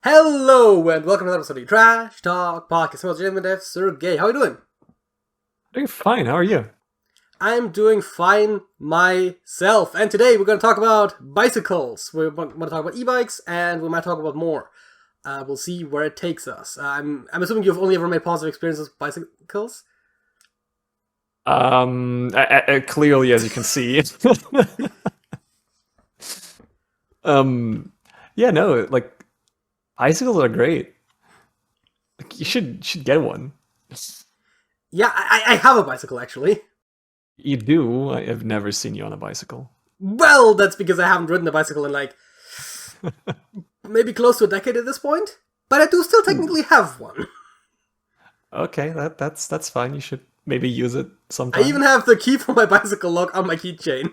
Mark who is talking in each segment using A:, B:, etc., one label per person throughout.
A: Hello and welcome to another episode of the Trash Talk Podcast. I'm Sergej. How are you doing?
B: Doing fine. How are you?
A: I'm doing fine myself. And today we're going to talk about bicycles. We're going to talk about e-bikes and we might talk about more. We'll see where it takes us. I'm assuming you've only ever made positive experiences with bicycles?
B: Clearly, as you can see. Yeah, no, like bicycles are great. Like, you should get one.
A: Yeah, I have a bicycle actually.
B: You do. I have never seen you on a bicycle.
A: Well, that's because I haven't ridden a bicycle in like maybe close to a decade at this point. But I do still technically have one.
B: Okay, that's fine. You should maybe use it sometime.
A: I even have the key for my bicycle lock on my keychain.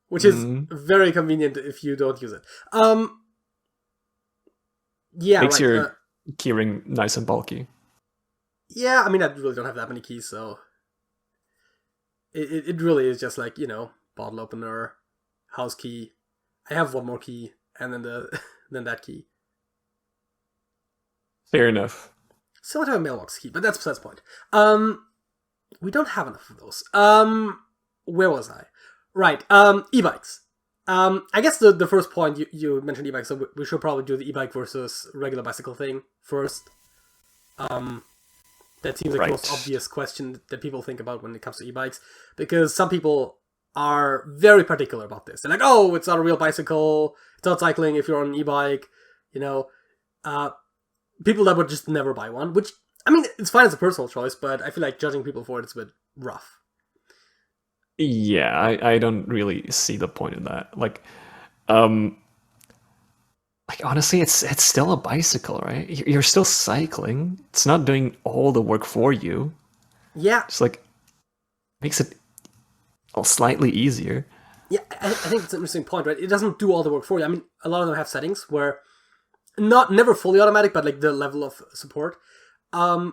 A: Which is very convenient if you don't use it. Yeah,
B: makes your keyring nice and bulky.
A: Yeah, I mean, I really don't have that many keys, so it really is just like, bottle opener, house key. I have one more key, and then that key.
B: Fair enough.
A: Still have a mailbox key, but that's besides the point. We don't have enough of those. Where was I? Right, e-bikes. I guess the first point, you mentioned e-bikes, so we should probably do the e-bike versus regular bicycle thing first. That seems like the most obvious question that people think about when it comes to e-bikes, because some people are very particular about this. They're like, oh, it's not a real bicycle, it's not cycling if you're on an e-bike, people that would just never buy one, which, I mean, it's fine as a personal choice, but I feel like judging people for it is a bit rough.
B: Yeah, I don't really see the point in that. Like honestly, it's still a bicycle, right? You're still cycling. It's not doing all the work for you.
A: Yeah.
B: It's like makes it slightly easier.
A: Yeah, I think it's an interesting point, right? It doesn't do all the work for you. I mean, a lot of them have settings where never fully automatic, but like the level of support.
B: Yeah.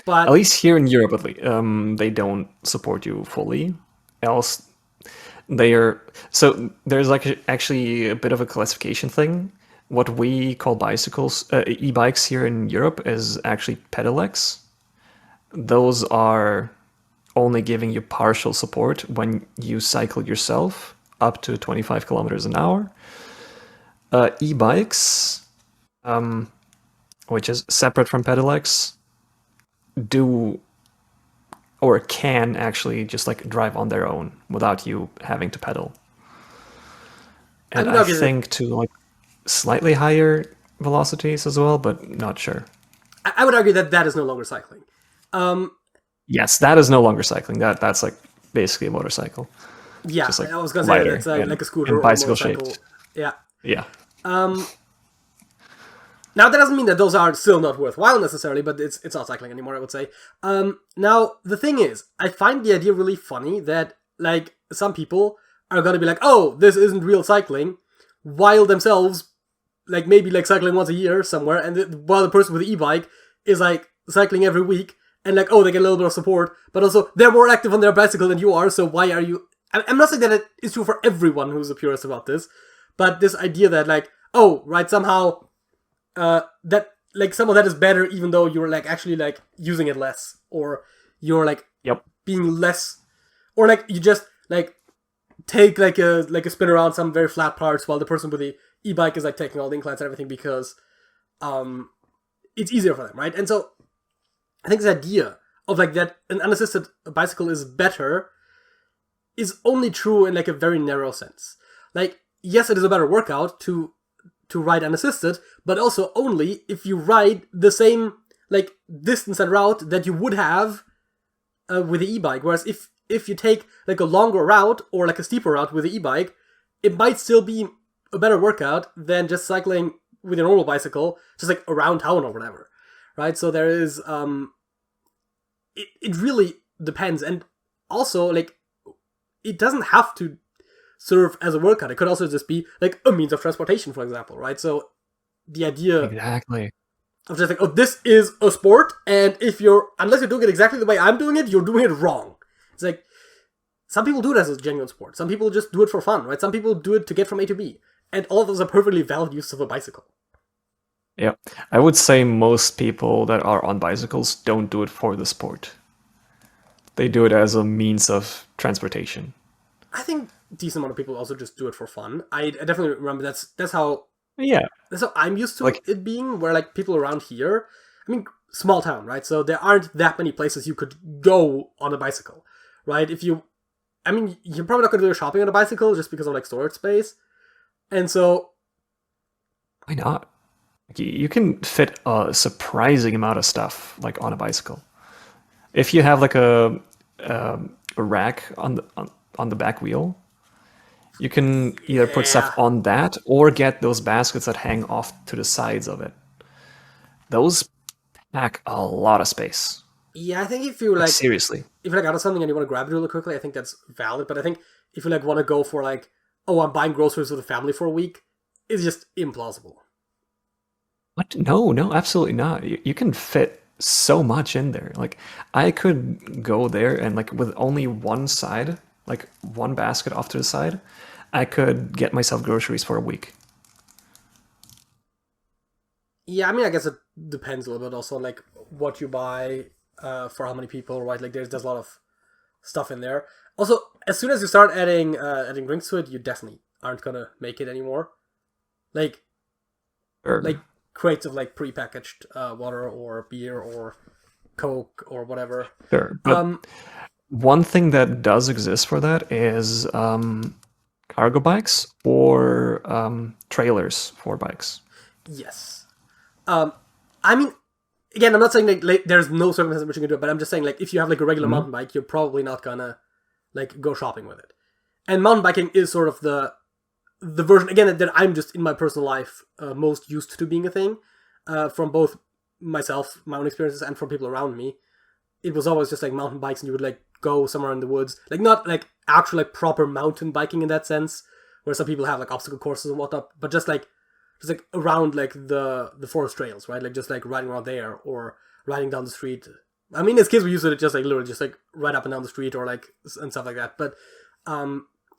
A: But
B: at least here in Europe, they don't support you fully. Else, there's like actually a bit of a classification thing. What we call bicycles, e-bikes here in Europe is actually pedelecs. Those are only giving you partial support when you cycle yourself up to 25 kilometers an hour. E-bikes, which is separate from pedelecs, do or can actually just like drive on their own without you having to pedal. And I think to like slightly higher velocities as well, but not sure.
A: I would argue that is no longer cycling.
B: Yes, that is no longer cycling. That's like basically a motorcycle.
A: Yeah,
B: just like
A: I was gonna say it's like a scooter or
B: bicycle
A: a motorcycle.
B: shaped.
A: Yeah.
B: Yeah.
A: Now, that doesn't mean that those are still not worthwhile necessarily, but it's not cycling anymore, I would say. Now, the thing is, I find the idea really funny that, like, some people are gonna be like, oh, this isn't real cycling, while themselves, like, maybe, like, cycling once a year somewhere, and while the person with the e-bike is, like, cycling every week, and, like, oh, they get a little bit of support, but also, they're more active on their bicycle than you are, so why are you... I'm not saying that it is true for everyone who's a purist about this, but this idea that, like, oh, right, somehow... that like some of that is better even though you're like actually like using it less, or you're like being less, or like you just like take like a spin around some very flat parts while the person with the e-bike is like taking all the inclines and everything because it's easier for them, right? And so I think this idea of like that an unassisted bicycle is better is only true in like a very narrow sense. Like, yes, it is a better workout to ride unassisted, but also only if you ride the same like distance and route that you would have with the e-bike. Whereas if you take like a longer route or like a steeper route with the e-bike, it might still be a better workout than just cycling with a normal bicycle, just like around town or whatever, right? So there is it really depends, and also like it doesn't have to serve as a workout. It could also just be like a means of transportation, for example, right? So the idea
B: exactly
A: of just like, oh, this is a sport, and unless you're doing it exactly the way I'm doing it, you're doing it wrong. It's like, some people do it as a genuine sport. Some people just do it for fun, right? Some people do it to get from A to B. And all of those are perfectly valid use of a bicycle.
B: Yeah. I would say most people that are on bicycles don't do it for the sport. They do it as a means of transportation.
A: I think a decent amount of people also just do it for fun. I definitely remember that's how
B: Yeah.
A: I'm used to
B: Like,
A: it being, where like people around here, I mean, small town, right? So there aren't that many places you could go on a bicycle, right? I mean, you're probably not going to do your shopping on a bicycle just because of like storage space. And so,
B: why not? You can fit a surprising amount of stuff like on a bicycle. If you have like a rack on the back wheel, you can either put
A: yeah.
B: stuff on that or get those baskets that hang off to the sides of it. Those pack a lot of space.
A: Yeah, I think if you
B: Like
A: like,
B: seriously.
A: if you're like out of something and you want to grab it really quickly, I think that's valid. But I think if you like want to go for like, oh, I'm buying groceries with the family for a week, it's just implausible.
B: What? No, no, absolutely not. You can fit so much in there. Like I could go there and like with only one side, like one basket off to the side, I could get myself groceries for a week.
A: Yeah, I mean, I guess it depends a little bit also on like what you buy, for how many people, right? Like there's a lot of stuff in there. Also, as soon as you start adding drinks to it, you definitely aren't gonna make it anymore. Like like
B: Sure.
A: crates of like prepackaged water or beer or Coke or whatever.
B: Sure. But
A: Um,
B: one thing that does exist for that is cargo bikes or trailers for bikes.
A: yes. Um, I mean, again, I'm not saying like there's no circumstance in which you can do it, but I'm just saying like if you have like a regular
B: Mhm.
A: mountain bike, you're probably not gonna like go shopping with it. And mountain biking is sort of the version again that I'm just in my personal life most used to being a thing, from both myself, my own experiences, and from people around me. It was always just like mountain bikes, and you would like go somewhere in the woods, like not like actual like proper mountain biking in that sense, where some people have like obstacle courses and whatnot, but just like around like the forest trails, right? Like just like riding around there or riding down the street. I mean, as kids we used to just like literally just like ride up and down the street or like and stuff like that. But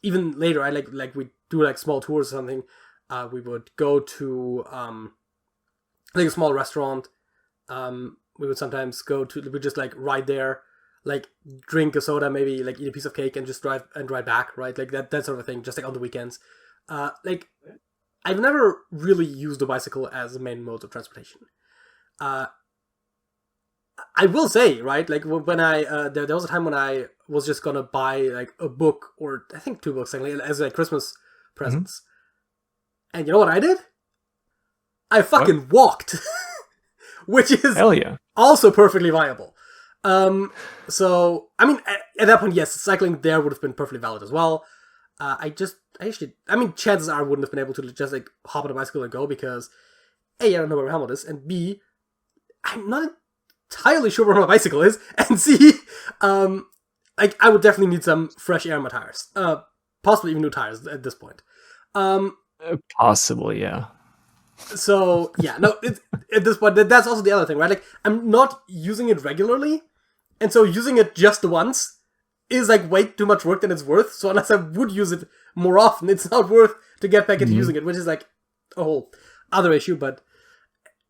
A: even later, I like we do like small tours or something. We would go to like a small restaurant. We would sometimes go to we just like ride there, like drink a soda, maybe like eat a piece of cake and just drive back, right? Like that sort of thing, just like on the weekends. Like I've never really used a bicycle as a main mode of transportation. Uh, I will say, right, like when I there was a time when I was just gonna buy like a book or I think two books like, as like Christmas
B: Mhm.
A: presents, and you know what I did? I
B: What?
A: fucking walked, which is
B: Hell yeah.
A: also perfectly viable. So I mean, at that point, yes, cycling there would have been perfectly valid as well. I mean, chances are I wouldn't have been able to just like hop on a bicycle and go because A, I don't know where my helmet is, and B, I'm not entirely sure where my bicycle is, and C, like I would definitely need some fresh air in my tires, possibly even new tires at this point. Um,
B: Possibly, yeah.
A: so yeah, no, it's at this point that's also the other thing, right? Like I'm not using it regularly, and so using it just once is like way too much work than it's worth. So unless I would use it more often, it's not worth to get back into
B: Mhm.
A: using it, which is like a whole other issue. But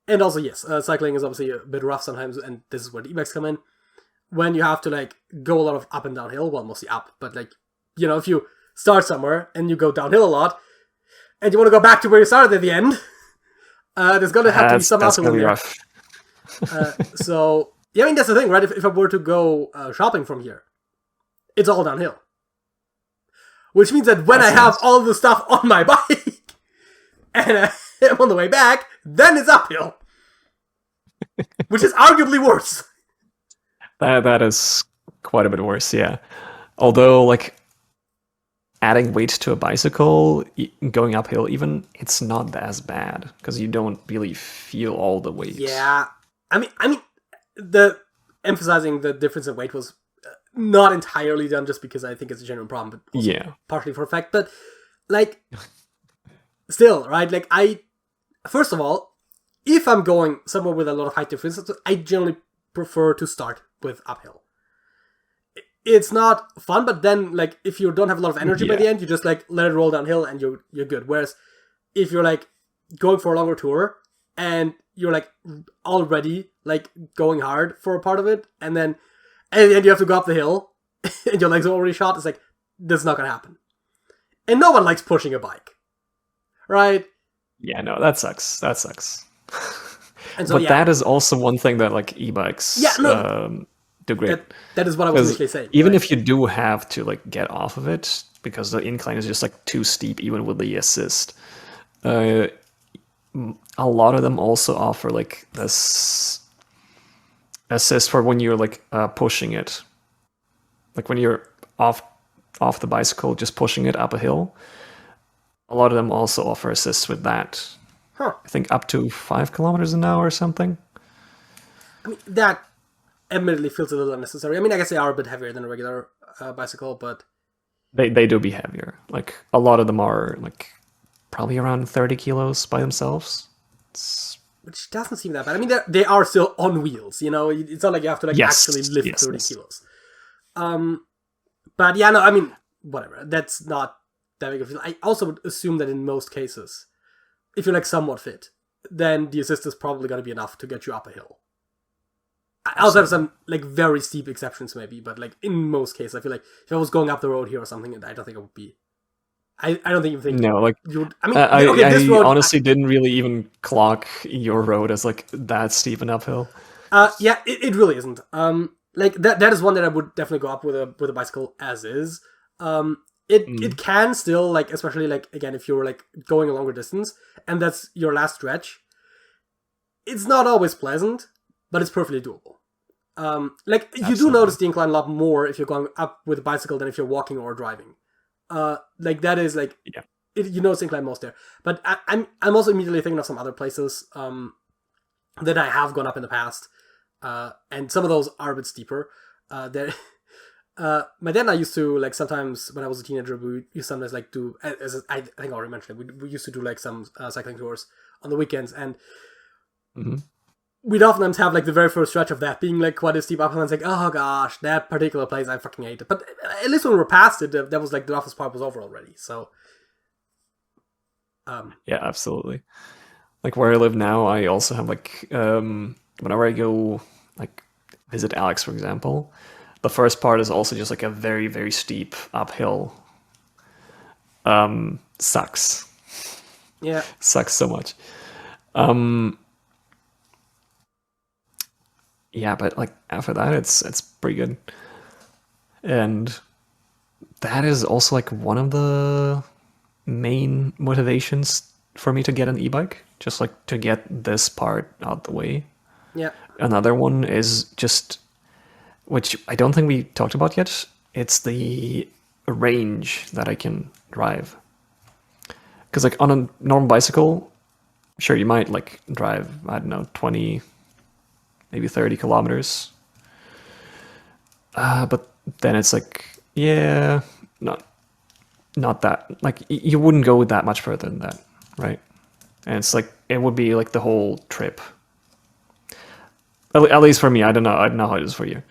A: and also yes, cycling is obviously a bit rough sometimes, and this is where the e-bikes come in. When you have to like go a lot of up and downhill, well, mostly up, but like if you start somewhere and you go downhill a lot, and you want to go back to where you started at the end, there's gonna have to be some
B: That's
A: uphill
B: gonna
A: in
B: be
A: there.
B: rough.
A: So yeah, I mean that's the thing, right? If I were to go shopping from here, it's all downhill. Which means that when I
B: That's
A: have
B: nice.
A: all the stuff on my bike and I'm on the way back, then it's uphill. Which is arguably worse.
B: That is quite a bit worse, yeah. Although, like adding weight to a bicycle, going uphill, even it's not as bad because you don't really feel all the weight.
A: Yeah. I mean, the emphasizing the difference in weight was not entirely done just because I think it's a genuine problem, but also
B: Yeah.
A: partially for a fact. But like, still, right? Like, first of all, if I'm going somewhere with a lot of height differences, I generally prefer to start with uphill. It's not fun, but then like if you don't have a lot of energy by
B: Yeah.
A: the end, you just like let it roll downhill and you're good. Whereas if you're like going for a longer tour and you're like already like going hard for a part of it, and then at the end you have to go up the hill and your legs are already shot. It's like, this is not gonna happen. And no one likes pushing a bike, right?
B: Yeah, no, that sucks. That sucks.
A: And so,
B: but
A: yeah,
B: that is also one thing that like e-bikes do great.
A: that is what I was initially saying.
B: Even
A: right?
B: if you do have to like get off of it because the incline is just like too steep, even with the assist, a lot of them also offer like this assist for when you're like pushing it, like when you're off the bicycle, just pushing it up a hill. A lot of them also offer assists with that.
A: Huh.
B: I think up to 5 kilometers an hour or something.
A: I mean, that admittedly feels a little unnecessary. I mean, I guess they are a bit heavier than a regular bicycle, but
B: They do be heavier. Like a lot of them are like probably around 30 kilos by themselves.
A: which doesn't seem that bad. I mean, they are still on wheels. You know, it's not like you have to like actually lift 30 kilos. But yeah, no, I mean, whatever. That's not that big of a deal. I also would assume that in most cases, if you're like somewhat fit, then the assist is probably going to be enough to get you up a hill. Outside of some like very steep exceptions, maybe, but like in most cases, I feel like if I was going up the road here or something, I don't think it would be. I don't even think
B: no, like
A: you would. I mean, this road,
B: honestly didn't really even clock your road as like that steep an uphill.
A: Yeah, it really isn't. Like that is one that I would definitely go up with a bicycle as is. It can still, like, especially like again if you're like going a longer distance and that's your last stretch, it's not always pleasant, but it's perfectly doable. Like you do notice the incline a lot more if you're going up with a bicycle than if you're walking or driving. Like that is like,
B: yeah,
A: you notice the incline most there. But I'm also immediately thinking of some other places that I have gone up in the past, and some of those are a bit steeper. My dad and I used to, like, sometimes when I was a teenager, we used to sometimes like do, as I think I already mentioned it, we used to do like some cycling tours on the weekends, and we'd oftentimes have like the very first stretch of that being like quite a steep uphill, and it's like, oh gosh, that particular place I fucking hate it. But at least when we were past it, that was like the roughest part was over already. So,
B: yeah, absolutely. Like where I live now, I also have like whenever I go like visit Alex, for example, the first part is also just like a very, very steep uphill. Sucks.
A: Yeah.
B: Sucks so much. Yeah, but like after that, it's pretty good. And that is also like one of the main motivations for me to get an e-bike, just like to get this part out the way.
A: Yeah.
B: Another one is just, which I don't think we talked about yet, it's the range that I can drive. Because like on a normal bicycle, sure, you might like drive, I don't know, 20, maybe 30 kilometers. But then it's like, yeah, not that, like you wouldn't go that much further than that, right? And it's like, it would be like the whole trip. At least for me, I don't know how it is for you.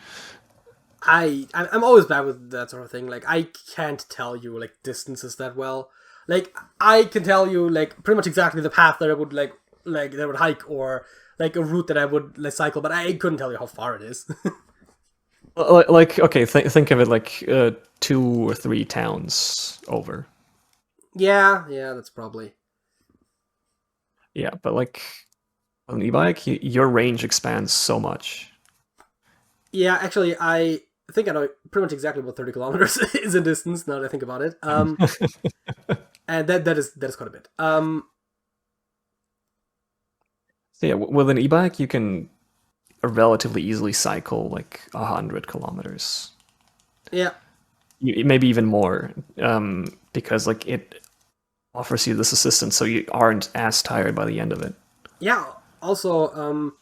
A: I'm always bad with that sort of thing. Like, I can't tell you like distances that well. Like, I can tell you like pretty much exactly the path that I would like that I would hike, or like a route that I would like cycle, but I couldn't tell you how far it is.
B: Like, okay, think of it like 2 or 3 towns over.
A: Yeah, that's probably.
B: Yeah, but like on an e-bike, your range expands so much.
A: Yeah, actually, I think I know pretty much exactly what 30 kilometers is in distance, now that I think about it. And that is quite a bit.
B: So yeah, with an e-bike, you can relatively easily cycle like 100 kilometers.
A: Yeah.
B: Maybe even more, because like it offers you this assistance, so you aren't as tired by the end of it.
A: Yeah. Also,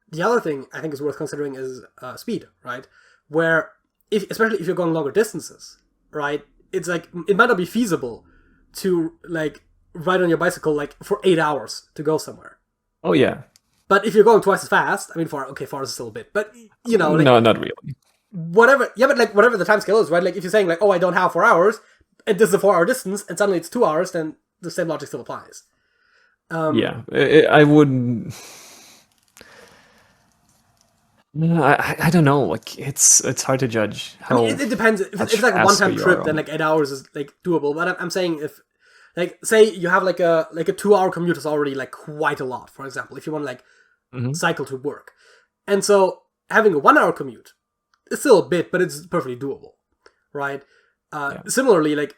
A: the other thing I think is worth considering is speed, right? Where, especially if you're going longer distances, right? It's like, it might not be feasible to like ride on your bicycle like for 8 hours to go somewhere.
B: Oh yeah.
A: But if you're going twice as fast, I mean, far is still a bit, but you know, like,
B: no, not really.
A: Whatever, yeah, but like whatever the time scale is, right? Like if you're saying like, oh, I don't have 4 hours, and this is a 4 hour distance, and suddenly it's 2 hours, then the same logic still applies.
B: Yeah, I would. No, I don't know. Like it's hard to judge
A: I mean,
B: how
A: it depends. If
B: much
A: it's like a
B: faster
A: one-time
B: you
A: trip,
B: are
A: then
B: on
A: like 8 hours is like doable. But I'm saying if, like, say you have like a 2-hour commute is already like quite a lot. For example, if you want to like
B: it. Hmm.
A: cycle to work, and so having a 1-hour commute is still a bit, but it's perfectly doable, right?
B: Yeah.
A: Similarly, like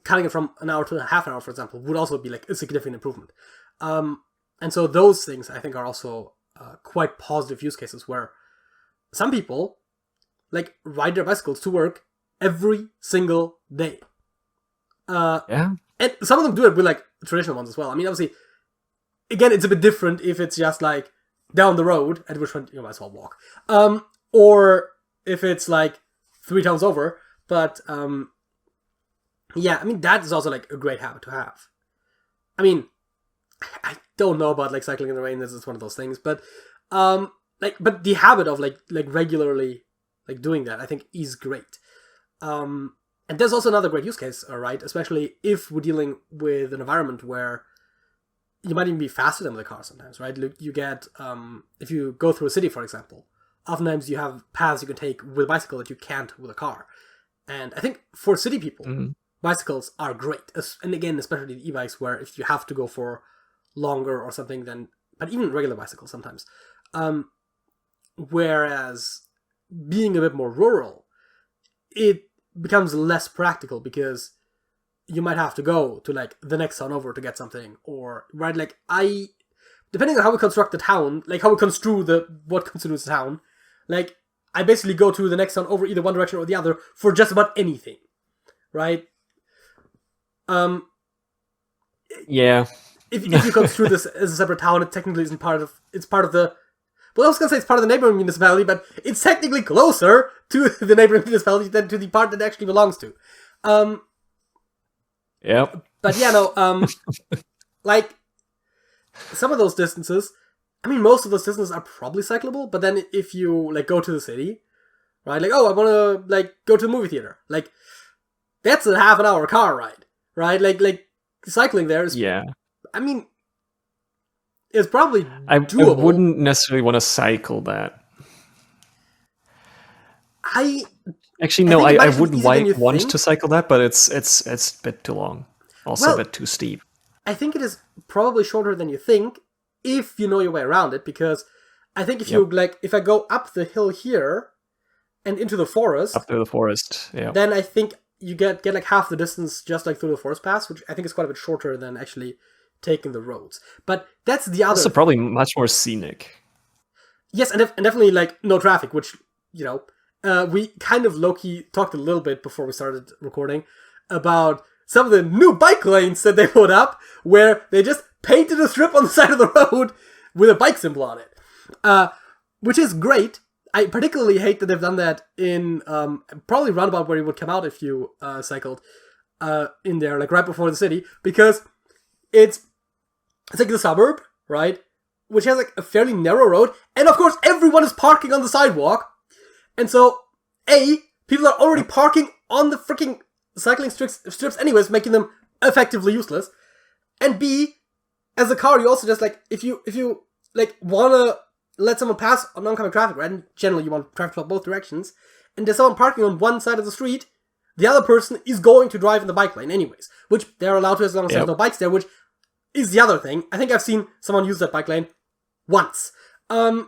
A: cutting it from an hour to a half an hour, for example, would also be like a significant improvement. And so those things I think are also quite positive use cases where some people like ride their bicycles to work every single day.
B: Yeah.
A: And some of them do it with like traditional ones as well. I mean, obviously, again, it's a bit different if it's just like down the road, at which point you might as well walk. Or if it's like 3 towns over. But yeah, I mean, that is also like a great habit to have. I mean, I don't know about like cycling in the rain. This is one of those things, but but the habit of like regularly like doing that, I think, is great. And there's also another great use case, right? Especially if we're dealing with an environment where you might even be faster than the car sometimes, right? You get if you go through a city, for example, oftentimes you have paths you can take with a bicycle that you can't with a car. And I think for city people, bicycles are great. And again, especially the e-bikes, where if you have to go for longer or something, then, but even regular bicycles sometimes. Whereas being a bit more rural, it becomes less practical because you might have to go to like the next town over to get something, or right, like depending on how we construct the town, like how we construe what constitutes a town, like I basically go to the next town over either one direction or the other for just about anything, right?
B: Yeah.
A: If you construe this as a separate town, it technically isn't part of. It's part of the. Well, I was gonna say it's part of the neighboring municipality, but it's technically closer to the neighboring municipality than to the part that it actually belongs to.
B: Yep.
A: But yeah, no. Like some of those distances, I mean, most of those distances are probably cyclable. But then if you like go to the city, right? Like, oh, I want to like go to the movie theater. Like, that's a half an hour car ride, right? Like cycling there is.
B: Yeah.
A: I mean, it's probably
B: I
A: doable.
B: wouldn't necessarily want to cycle that. Actually, no, I wouldn't want to cycle that, but it's a bit too long. Also a bit too steep.
A: I think it is probably shorter than you think if you know your way around it, because I think if you like, if I go up the hill here and into the forest,
B: up through the forest, yeah,
A: then I think you get like half the distance just like through the forest pass, which I think is quite a bit shorter than actually taking the roads. But that's the other.
B: Also, probably much more scenic.
A: Yes, and definitely like no traffic, which we kind of low-key talked a little bit before we started recording about some of the new bike lanes that they put up, where they just painted a strip on the side of the road with a bike symbol on it, which is great. I particularly hate that they've done that in probably roundabout where you would come out if you cycled in there, like right before the city, because it's like the suburb, right, which has like a fairly narrow road, and of course everyone is parking on the sidewalk, and so people are already parking on the freaking cycling strips anyways, making them effectively useless, and B, as a car, you also just like if you like wanna let someone pass on oncoming traffic, right? And generally you want traffic flow both directions, and there's someone parking on one side of the street, the other person is going to drive in the bike lane anyways, which they're allowed to as long as there's no bikes there, which is the other thing. I think I've seen someone use that bike lane once. And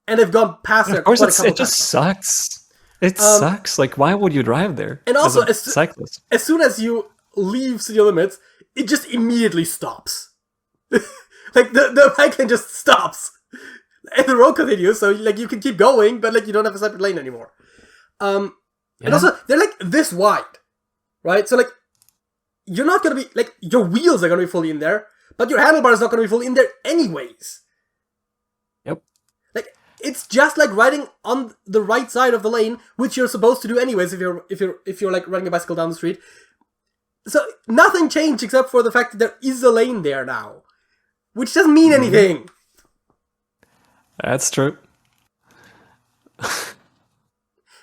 A: they've gone past there quite a couple
B: times. It just sucks. It sucks. Like, why would you drive there?
A: And also,
B: as a cyclist? As
A: soon as you leave city limits, it just immediately stops. Like, the bike lane just stops. And the road continues, so like you can keep going, but like you don't have a separate lane anymore. And also, they're like this wide, right? So like, you're not gonna be, like, your wheels are gonna be fully in there, but your handlebar is not gonna be fully in there anyways.
B: Yep.
A: Like, it's just like riding on the right side of the lane, which you're supposed to do anyways if you're like riding a bicycle down the street. So nothing changed except for the fact that there is a lane there now, which doesn't mean anything.
B: That's true.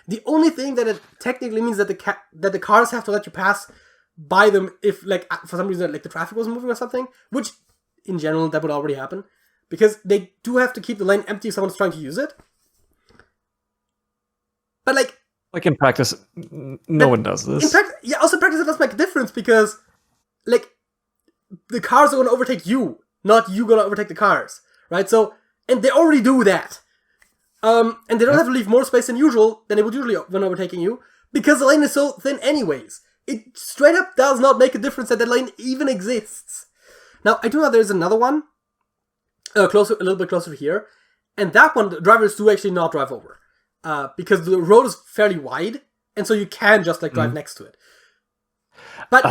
A: The only thing that it technically means that the cars have to let you pass by them if, like, for some reason, like, the traffic wasn't moving or something, which in general that would already happen. Because they do have to keep the lane empty if someone's trying to use it. But
B: Like in practice, no one does this.
A: Also in practice it does make a difference because, the cars are going to overtake you, not you going to overtake the cars, right? So, and they already do that. And they don't have to leave more space than usual, than they would usually when overtaking you, because the lane is so thin anyways. It straight up does not make a difference that lane even exists. Now, I do know there's another one, a little bit closer here, and that one, the drivers do actually not drive over. Because the road is fairly wide, and so you can just drive next to it. But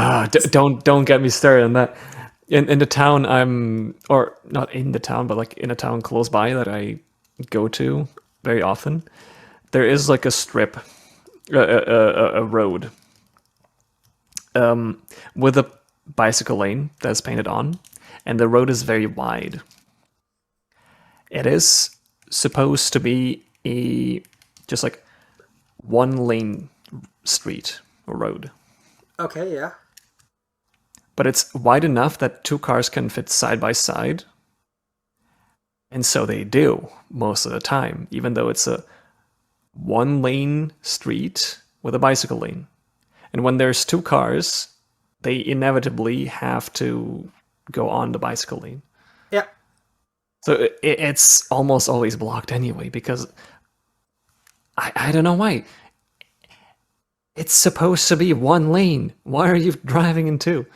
B: don't get me started on that. In the town or not in the town, but in a town close by that I go to very often, there is a strip, a road, with a bicycle lane that's painted on, and the road is very wide. It is supposed to be just one lane street or road.
A: Okay, yeah.
B: But it's wide enough that two cars can fit side by side. And so they do most of the time, even though it's a one lane street with a bicycle lane. And when there's two cars, they inevitably have to go on the bicycle lane.
A: Yeah.
B: So it's almost always blocked anyway, because I don't know why. It's supposed to be one lane. Why are you driving in two?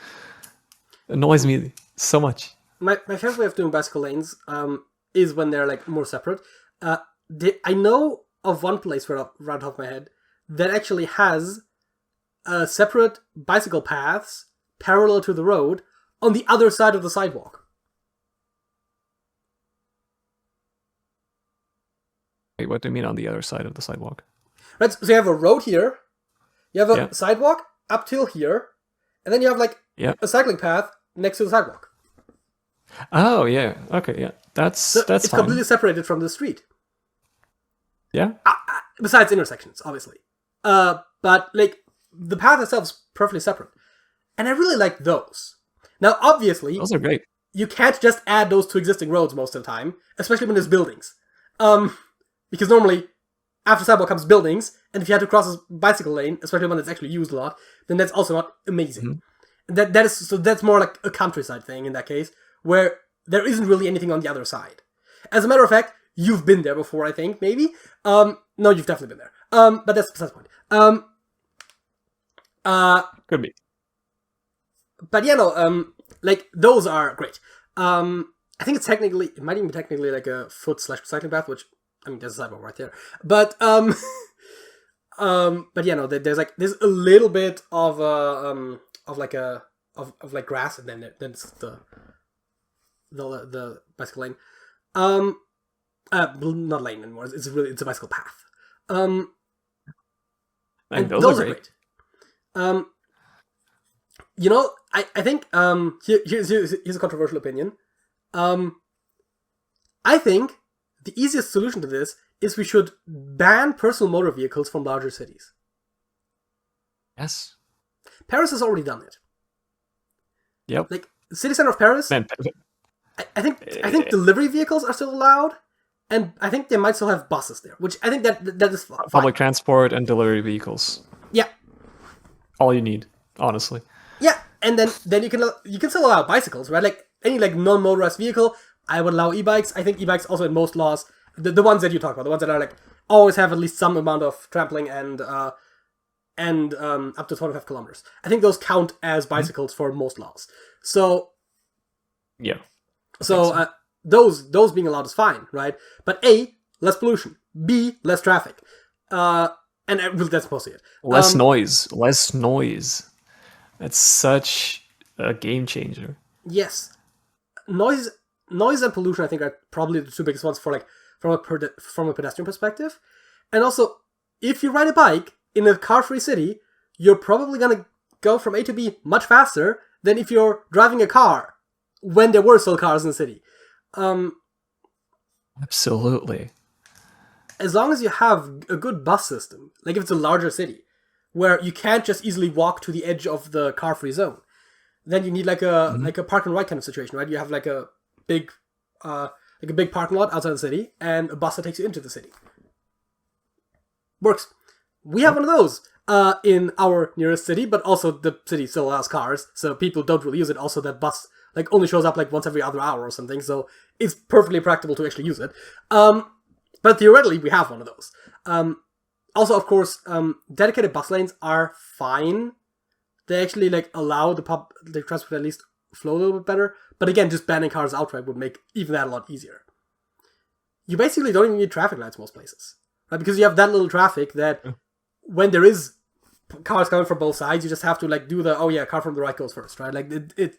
B: It annoys me so much.
A: My favorite way of doing bicycle lanes is when they're more separate. I know of one place right off the top of my head that actually has separate bicycle paths parallel to the road on the other side of the sidewalk.
B: Wait, what do you mean on the other side of the sidewalk?
A: Right, so you have a road here, you have a sidewalk up till here, and then you have a cycling path next to the sidewalk.
B: Oh yeah, okay, yeah, that's
A: it's
B: fine.
A: Completely separated from the street.
B: Yeah.
A: Besides intersections, obviously, but the path itself is perfectly separate, and I really like those. Now, obviously,
B: those are great.
A: You can't just add those to existing roads most of the time, especially when there's buildings. Because normally, after sidewalk comes buildings, and if you have to cross a bicycle lane, especially when it's actually used a lot, then that's also not amazing. Mm-hmm. That's more like a countryside thing in that case, where there isn't really anything on the other side. As a matter of fact, you've been there before, I think, maybe? No, you've definitely been there. But that's besides the point.
B: Could be.
A: But yeah, no, those are great. I think it might even be technically a foot/cycling path, which, I mean, there's a sidewalk right there. But, but yeah, no, there's a little bit of grass, and then it's the bicycle lane. Not lane anymore. It's a bicycle path. And those are great. I think here's a controversial opinion. I think the easiest solution to this is we should ban personal motor vehicles from larger cities.
B: Yes.
A: Paris has already done it.
B: Yep.
A: The city center of Paris.
B: Man,
A: I think delivery vehicles are still allowed, and I think they might still have buses there, which I think that is fine.
B: Public transport and delivery vehicles.
A: Yeah.
B: All you need, honestly.
A: Yeah, and then you can still allow bicycles, right? Any non-motorized vehicle, I would allow e-bikes. I think e-bikes also in most laws, the ones that you talk about, the ones that are always have at least some amount of trampling and up to 25 kilometers. I think those count as bicycles for most laws. So
B: yeah.
A: So those being allowed is fine, right? But A, less pollution. B, less traffic. And that's mostly it.
B: Less noise. That's such a game changer.
A: Yes. Noise and pollution, I think, are probably the two biggest ones from a pedestrian perspective. And also, if you ride a bike in a car-free city, you're probably gonna go from A to B much faster than if you're driving a car when there were still cars in the city.
B: Absolutely.
A: As long as you have a good bus system, if it's a larger city, where you can't just easily walk to the edge of the car-free zone, then you need like a park and ride kind of situation, right? You have like a big parking lot outside the city and a bus that takes you into the city. Works. We have one of those in our nearest city, but also the city still allows cars, so people don't really use it. Also, that bus like only shows up like once every other hour or something, so it's perfectly practical to actually use it. But theoretically, we have one of those. Also, of course, dedicated bus lanes are fine. They actually like allow the transport at least flow a little bit better. But again, just banning cars outright would make even that a lot easier. You basically don't even need traffic lights most places, right? Because you have that little traffic that when there is cars coming from both sides, you just have to like do the car from the right goes first, right? Like it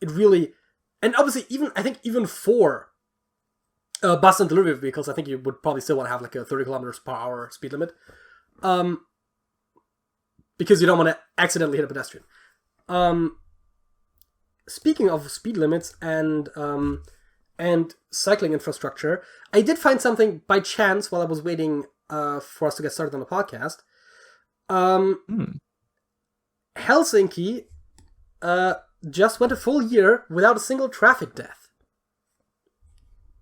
A: really, and obviously even for bus and delivery vehicles, I think you would probably still want to have like a 30 kilometers per hour speed limit, because you don't want to accidentally hit a pedestrian. Speaking of speed limits and cycling infrastructure, I did find something by chance while I was waiting for us to get started on the podcast. Helsinki just went a full year without a single traffic death.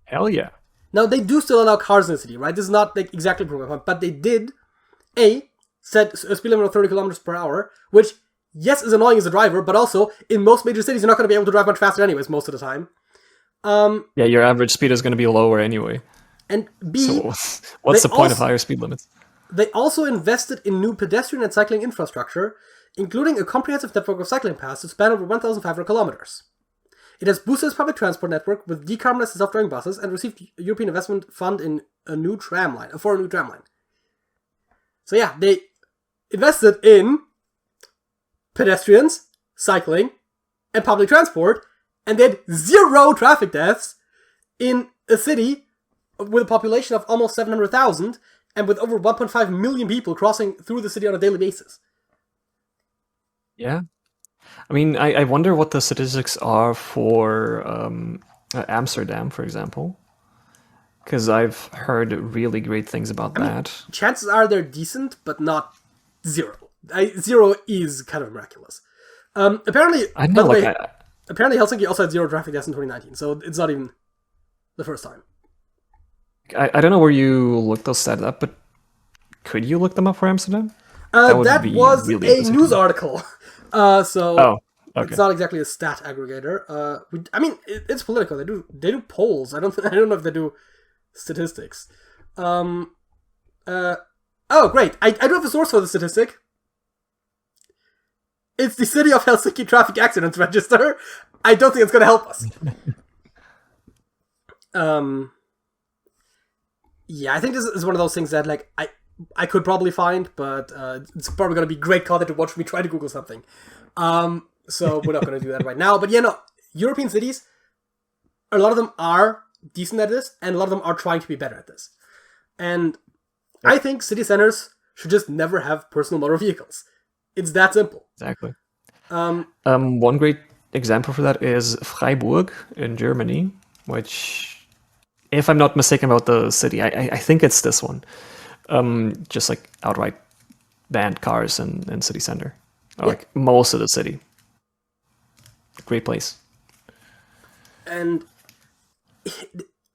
B: Hell yeah.
A: Now, they do still allow cars in the city, right? This is not like exactly proving my point, but they did, set a speed limit of 30 kilometers per hour, which, yes, is annoying as a driver, but also, in most major cities, you're not going to be able to drive much faster anyways, most of the time.
B: Yeah, your average speed is going to be lower anyway.
A: And B,
B: so what's the point of higher speed limits?
A: They also invested in new pedestrian and cycling infrastructure, including a comprehensive network of cycling paths to span over 1,500 kilometers. It has boosted its public transport network with decarbonized and self-driving buses and received a European Investment Fund in for a new tram line. So yeah, they invested in pedestrians, cycling, and public transport, and they had 0 traffic deaths in a city with a population of almost 700,000 and with over 1.5 million people crossing through the city on a daily basis.
B: Yeah. I mean, I wonder what the statistics are for Amsterdam, for example. Because I've heard really great things about that.
A: Chances are they're decent, but not 0. 0 is kind of miraculous. Apparently,
B: I know,
A: apparently Helsinki also had 0 traffic deaths in 2019, so it's not even the first time.
B: I don't know where you looked those stats up, but could you look them up for Amsterdam?
A: That was really a news article. So it's not exactly a stat aggregator. It's political. They do polls. I don't know if they do statistics. Oh, great! I do have a source for the statistic. It's the City of Helsinki Traffic Accidents Register. I don't think it's going to help us. Yeah, I think this is one of those things that like I could probably find, but it's probably going to be great content to watch me try to Google something. So we're not going to do that right now. But yeah, no, European cities, a lot of them are decent at this, and a lot of them are trying to be better at this. And I think city centers should just never have personal motor vehicles. It's that simple.
B: Exactly. One great example for that is Freiburg in Germany, which, if I'm not mistaken about the city, I think it's this one. Just like outright banned cars in city center. Or like most of the city. Great place.
A: And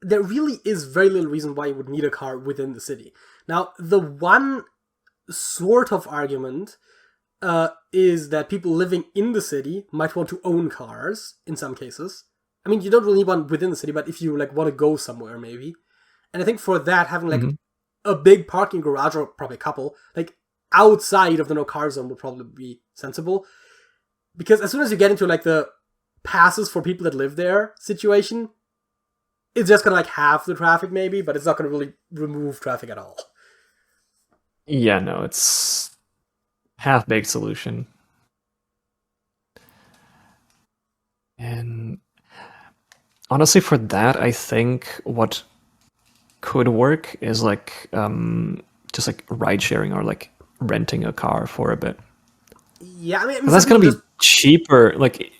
A: there really is very little reason why you would need a car within the city. Now, the one sort of argument is that people living in the city might want to own cars in some cases. I mean, you don't really need one within the city, but if you like want to go somewhere, maybe. And I think for that, having like a big parking garage, or probably a couple, like outside of the no car zone would probably be sensible. Because as soon as you get into like the passes for people that live there situation, it's just gonna like halve the traffic maybe, but it's not gonna really remove traffic at all.
B: Yeah, no, it's half-baked solution. And honestly, for that, I think what could work is like just like ride sharing or like renting a car for a bit.
A: Yeah, I mean
B: that's gonna be cheaper. Like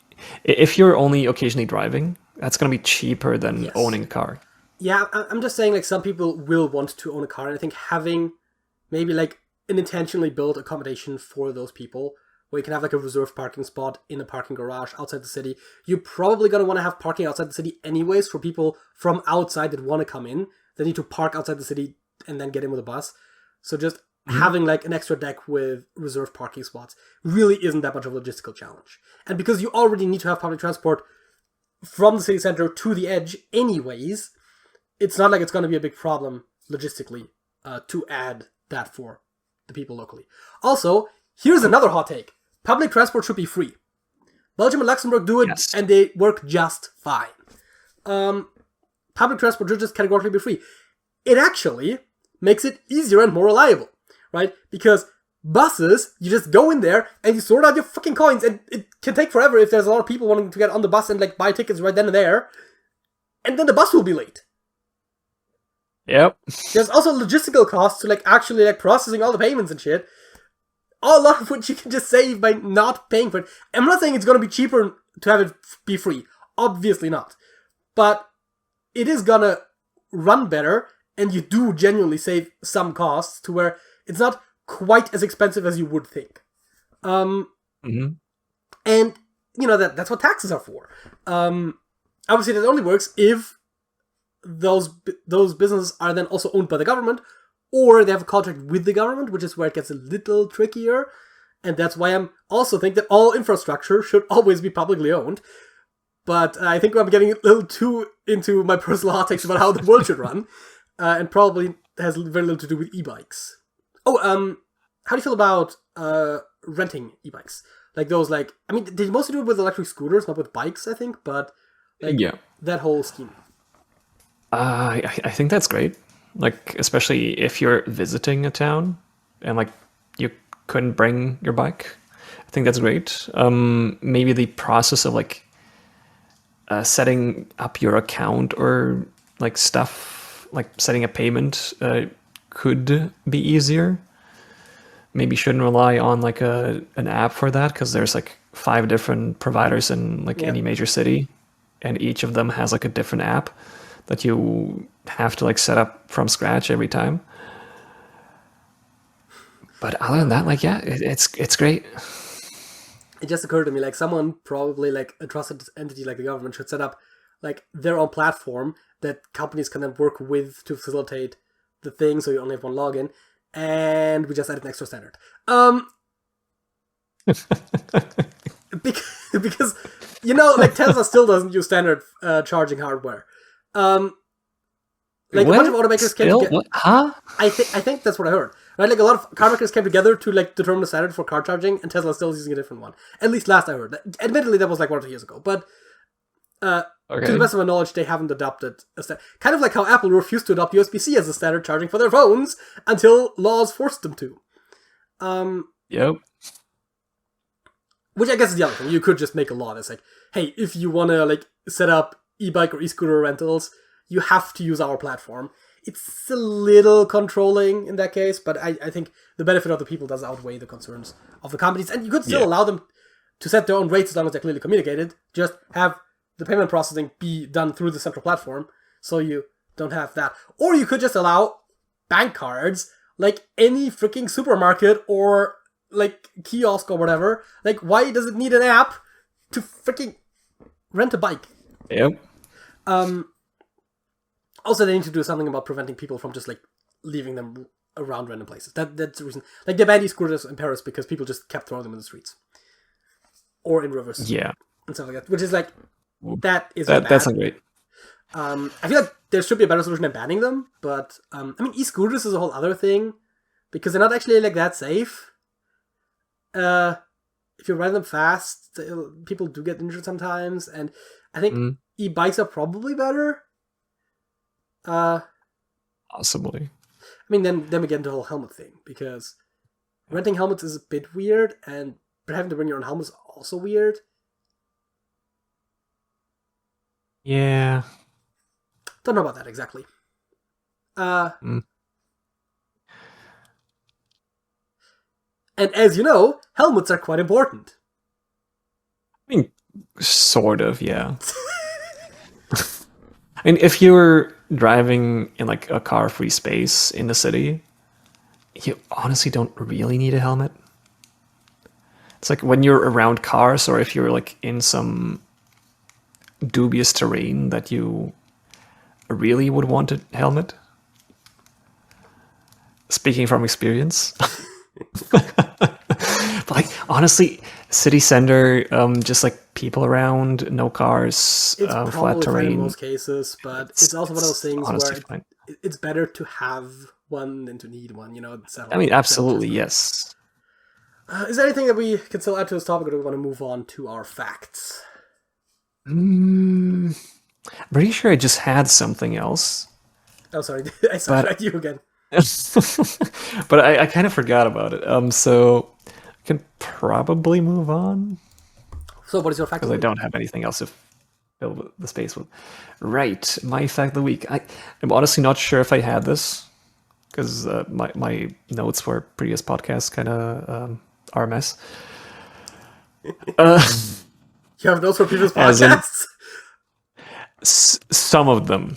B: if you're only occasionally driving, that's gonna be cheaper than owning a car.
A: Yeah, I'm just saying like some people will want to own a car, and I think having maybe like an intentionally built accommodation for those people where you can have like a reserved parking spot in a parking garage outside the city. You're probably going to want to have parking outside the city anyways for people from outside that want to come in. They need to park outside the city and then get in with a bus. So just having like an extra deck with reserved parking spots really isn't that much of a logistical challenge. And because you already need to have public transport from the city center to the edge anyways, it's not like it's going to be a big problem logistically to add that for the people locally. Also, here's another hot take. Public transport should be free. Belgium and Luxembourg do it, and they work just fine. Public transport should just categorically be free. It actually makes it easier and more reliable, right? Because buses, you just go in there and you sort out your fucking coins, and it can take forever if there's a lot of people wanting to get on the bus and like buy tickets right then and there, and then the bus will be late.
B: Yep.
A: There's also logistical costs to like actually like processing all the payments and shit. A lot of which you can just save by not paying for it. I'm not saying it's going to be cheaper to have it be free. Obviously not. But it is going to run better, and you do genuinely save some costs to where it's not quite as expensive as you would think. And, you know, that's what taxes are for. Obviously, that only works if those businesses are then also owned by the government, or they have a contract with the government, which is where it gets a little trickier. And that's why I'm also think that all infrastructure should always be publicly owned. But I think I'm getting a little too into my personal hot takes about how the world should run, and probably has very little to do with e-bikes. Oh, how do you feel about renting e-bikes? Like those, like, I mean, they mostly do it with electric scooters, not with bikes, I think, but like, that whole scheme.
B: I think that's great. Like, especially if you're visiting a town and like you couldn't bring your bike. I think that's great. Maybe the process of like setting up your account or like stuff, like setting a payment could be easier. Maybe shouldn't rely on like an app for that, because there's like 5 different providers in like any major city, and each of them has like a different app that you have to like set up from scratch every time. But other than that, like, yeah, it's great.
A: It just occurred to me, like, someone probably, like, a trusted entity like the government should set up, like, their own platform that companies can then work with to facilitate the thing, so you only have one login, and we just added an extra standard. Because, you know, like, Tesla still doesn't use standard charging hardware. Like, what? A bunch of automakers came together.
B: Huh?
A: I think that's what I heard. Right? Like, a lot of car makers came together to, like, determine the standard for car charging, and Tesla still is using a different one. At least last I heard. Admittedly, that was, like, 1 or 2 years ago. But, to the best of my knowledge, they haven't adopted a standard. Kind of like how Apple refused to adopt USB-C as a standard charging for their phones until laws forced them to.
B: Yep.
A: Which I guess is the other thing. You could just make a law that's like, hey, if you want to, like, set up e-bike or e-scooter rentals, you have to use our platform. It's a little controlling in that case, but I think the benefit of the people does outweigh the concerns of the companies. And you could still allow them to set their own rates as long as they're clearly communicated. Just have the payment processing be done through the central platform, so you don't have that. Or you could just allow bank cards, like any freaking supermarket or like kiosk or whatever. Like, why does it need an app to freaking rent a bike?
B: Yep.
A: Also, they need to do something about preventing people from just, like, leaving them around random places. That's the reason. Like, they banned e-scooters in Paris because people just kept throwing them in the streets. Or in rivers.
B: Yeah.
A: And stuff like that. Which is, like, that's
B: not great.
A: I feel like there should be a better solution than banning them, but, I mean, e-scooters is a whole other thing, because they're not actually, like, that safe. If you ride them fast, people do get injured sometimes, and I think e-bikes are probably better.
B: Possibly.
A: I mean, then we get into the whole helmet thing, because renting helmets is a bit weird, but having to bring your own helmet is also weird.
B: Yeah.
A: Don't know about that exactly. And as you know, helmets are quite important.
B: I mean, sort of, yeah. I mean, if you're driving in like a car-free space in the city, you honestly don't really need a helmet. It's like when you're around cars, or if you're like in some dubious terrain that you really would want a helmet. Speaking from experience. But like honestly, city center, just like people around, no cars,
A: It's
B: flat
A: probably fine in
B: terrain.
A: most cases, but it's also one of those things
B: honestly
A: where
B: fine.
A: it's better to have one than to need one,
B: I mean, absolutely, yes.
A: Is there anything that we can still add to this topic, or do we want to move on to our facts?
B: I'm pretty sure I just had something else.
A: Oh, sorry, I sidetracked you again.
B: But I kind of forgot about it. So I can probably move on
A: So, what is your fact?
B: because I don't have anything else to fill the space with. Right, my fact of the week. I'm honestly not sure if I had this because my notes for previous podcasts kind of are a mess.
A: You have notes for previous
B: As in-
A: podcasts?
B: Some of them.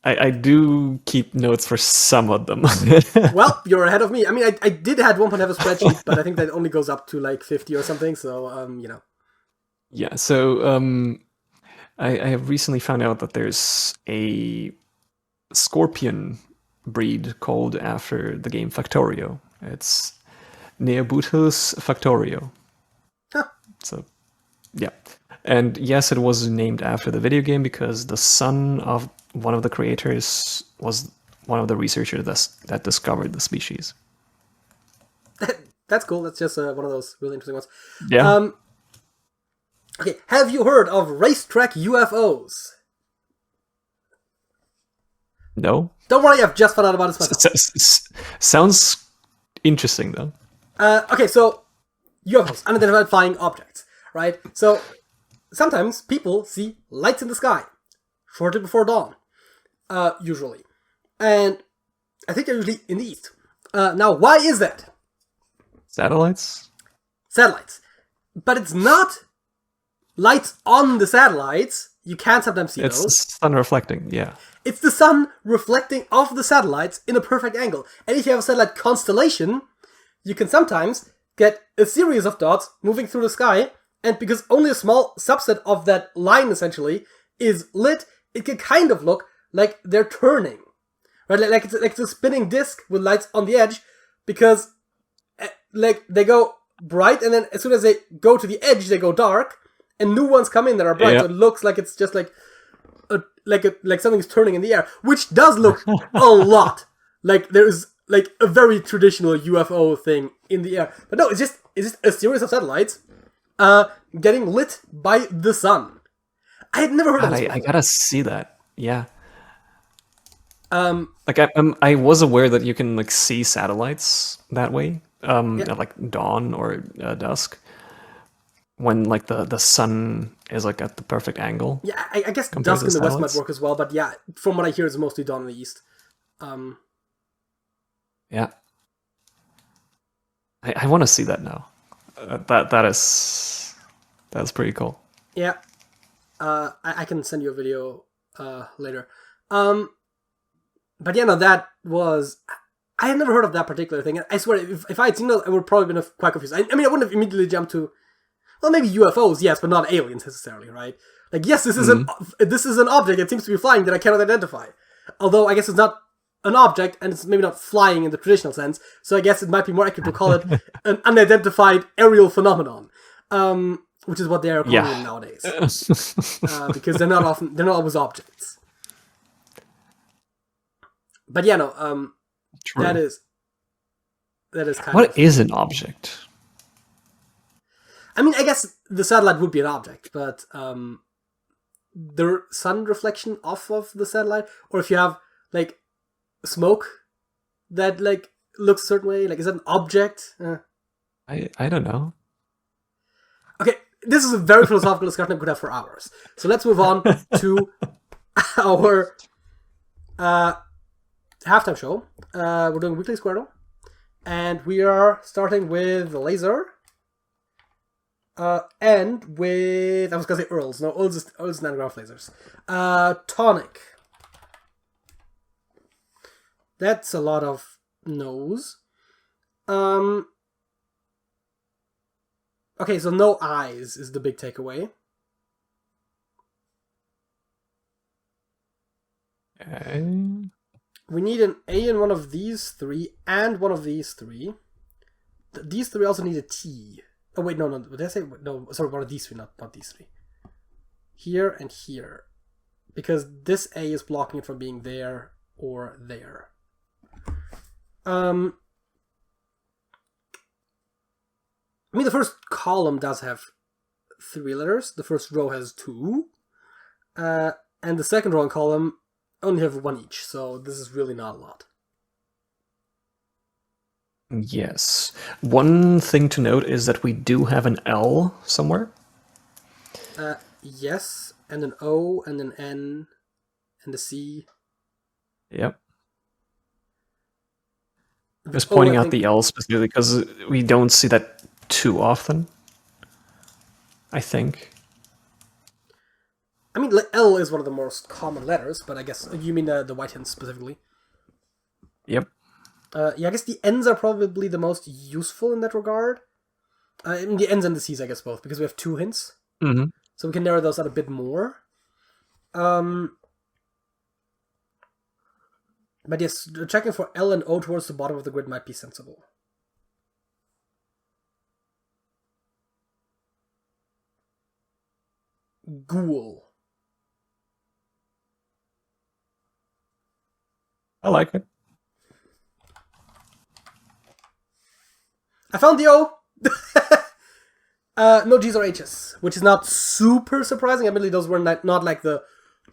B: I do keep notes for some of them.
A: Well, you're ahead of me. I mean, I did at one point have a spreadsheet, but I think that only goes up to like 50 or something. So, you know.
B: Yeah. So I have recently found out that there's a scorpion breed called after the game Factorio. It's Neobutus Factorio.
A: Huh.
B: So, yeah. And yes, it was named after the video game because the son of one of the creators was one of the researchers that discovered the species.
A: That's cool. That's just one of those really interesting ones.
B: Yeah.
A: Okay, have you heard of racetrack UFOs?
B: No.
A: Don't worry, I've just found out about this myself.
B: Sounds interesting, though.
A: Okay, so UFOs, unidentified flying objects, right? So sometimes people see lights in the sky shortly before dawn, usually, and I think they're usually in the east. Now, why is that?
B: Satellites?
A: Satellites, but it's not lights on the satellites. You can sometimes see
B: It's the
A: those.
B: sun reflecting, yeah.
A: It's the sun reflecting off the satellites in a perfect angle. And if you have a satellite constellation, you can sometimes get a series of dots moving through the sky, and because only a small subset of that line, essentially, is lit, it can kind of look like they're turning. Right? Like it's a spinning disc with lights on the edge, because like they go bright, and then as soon as they go to the edge, they go dark, and new ones come in that are bright, so it looks like it's just like something's turning in the air, which does look a lot like there's like a very traditional UFO thing in the air. But no, it's just a series of satellites getting lit by the sun. I had never heard of this before.
B: I gotta see that. Yeah. Like I was aware that you can like see satellites that way, at like dawn or dusk, when like the sun is like at the perfect angle.
A: Yeah, I guess
B: compared
A: dusk
B: to
A: in the west
B: satellites.
A: might work as well, but yeah, from what I hear, it's mostly dawn in the east.
B: Yeah. I want to see that now. That's pretty cool.
A: Yeah, I can send you a video later. But yeah, no, that was... I had never heard of that particular thing. I swear, if I had seen it, I would have probably been quite confused. I mean, I wouldn't have immediately jumped to... Well, maybe UFOs, yes, but not aliens necessarily, right? Like, yes, this is an object that seems to be flying that I cannot identify. Although, I guess it's not an object, and it's maybe not flying in the traditional sense, so I guess it might be more accurate to call it an unidentified aerial phenomenon, which is what they are calling them nowadays. Because they're not always objects. But yeah, no, that is kind of...
B: What is an object?
A: I mean, I guess the satellite would be an object, but the sun reflection off of the satellite, or if you have like smoke that like looks a certain way, like is that an object?
B: I don't know.
A: Okay, this is a very philosophical discussion we could have for hours. So let's move on to our halftime show. We're doing Weekly Squirtle, and we are starting with Laser. And with... I was gonna say Earls. No, Earls is nanograph lasers. Tonic. That's a lot of no's. Okay, so no I's is the big takeaway.
B: Okay.
A: We need an A in one of these three and one of these three. These three also need a T. Oh wait, no. Did I say no? Sorry, one of these three, not these three. Here and here, because this A is blocking it from being there or there. I mean, the first column does have 3 letters. The first row has 2, and the second row and column only have 1 each. So this is really not a lot.
B: Yes. One thing to note is that we do have an L somewhere.
A: Yes, and an O, and an N, and a C.
B: Yep. Just pointing
A: I
B: out
A: think
B: the L specifically because we don't see that too often. I think.
A: I mean, L is one of the most common letters, but I guess you mean the white hints specifically.
B: Yep.
A: Yeah, I guess the N's are probably the most useful in that regard. I mean, the N's and the C's, I guess both, because we have 2 hints.
B: Mm-hmm.
A: So we can narrow those out a bit more. But yes, checking for L and O towards the bottom of the grid might be sensible. Ghoul.
B: I like it.
A: I found the O! No G's or H's, which is not super surprising. Admittedly, those were not like the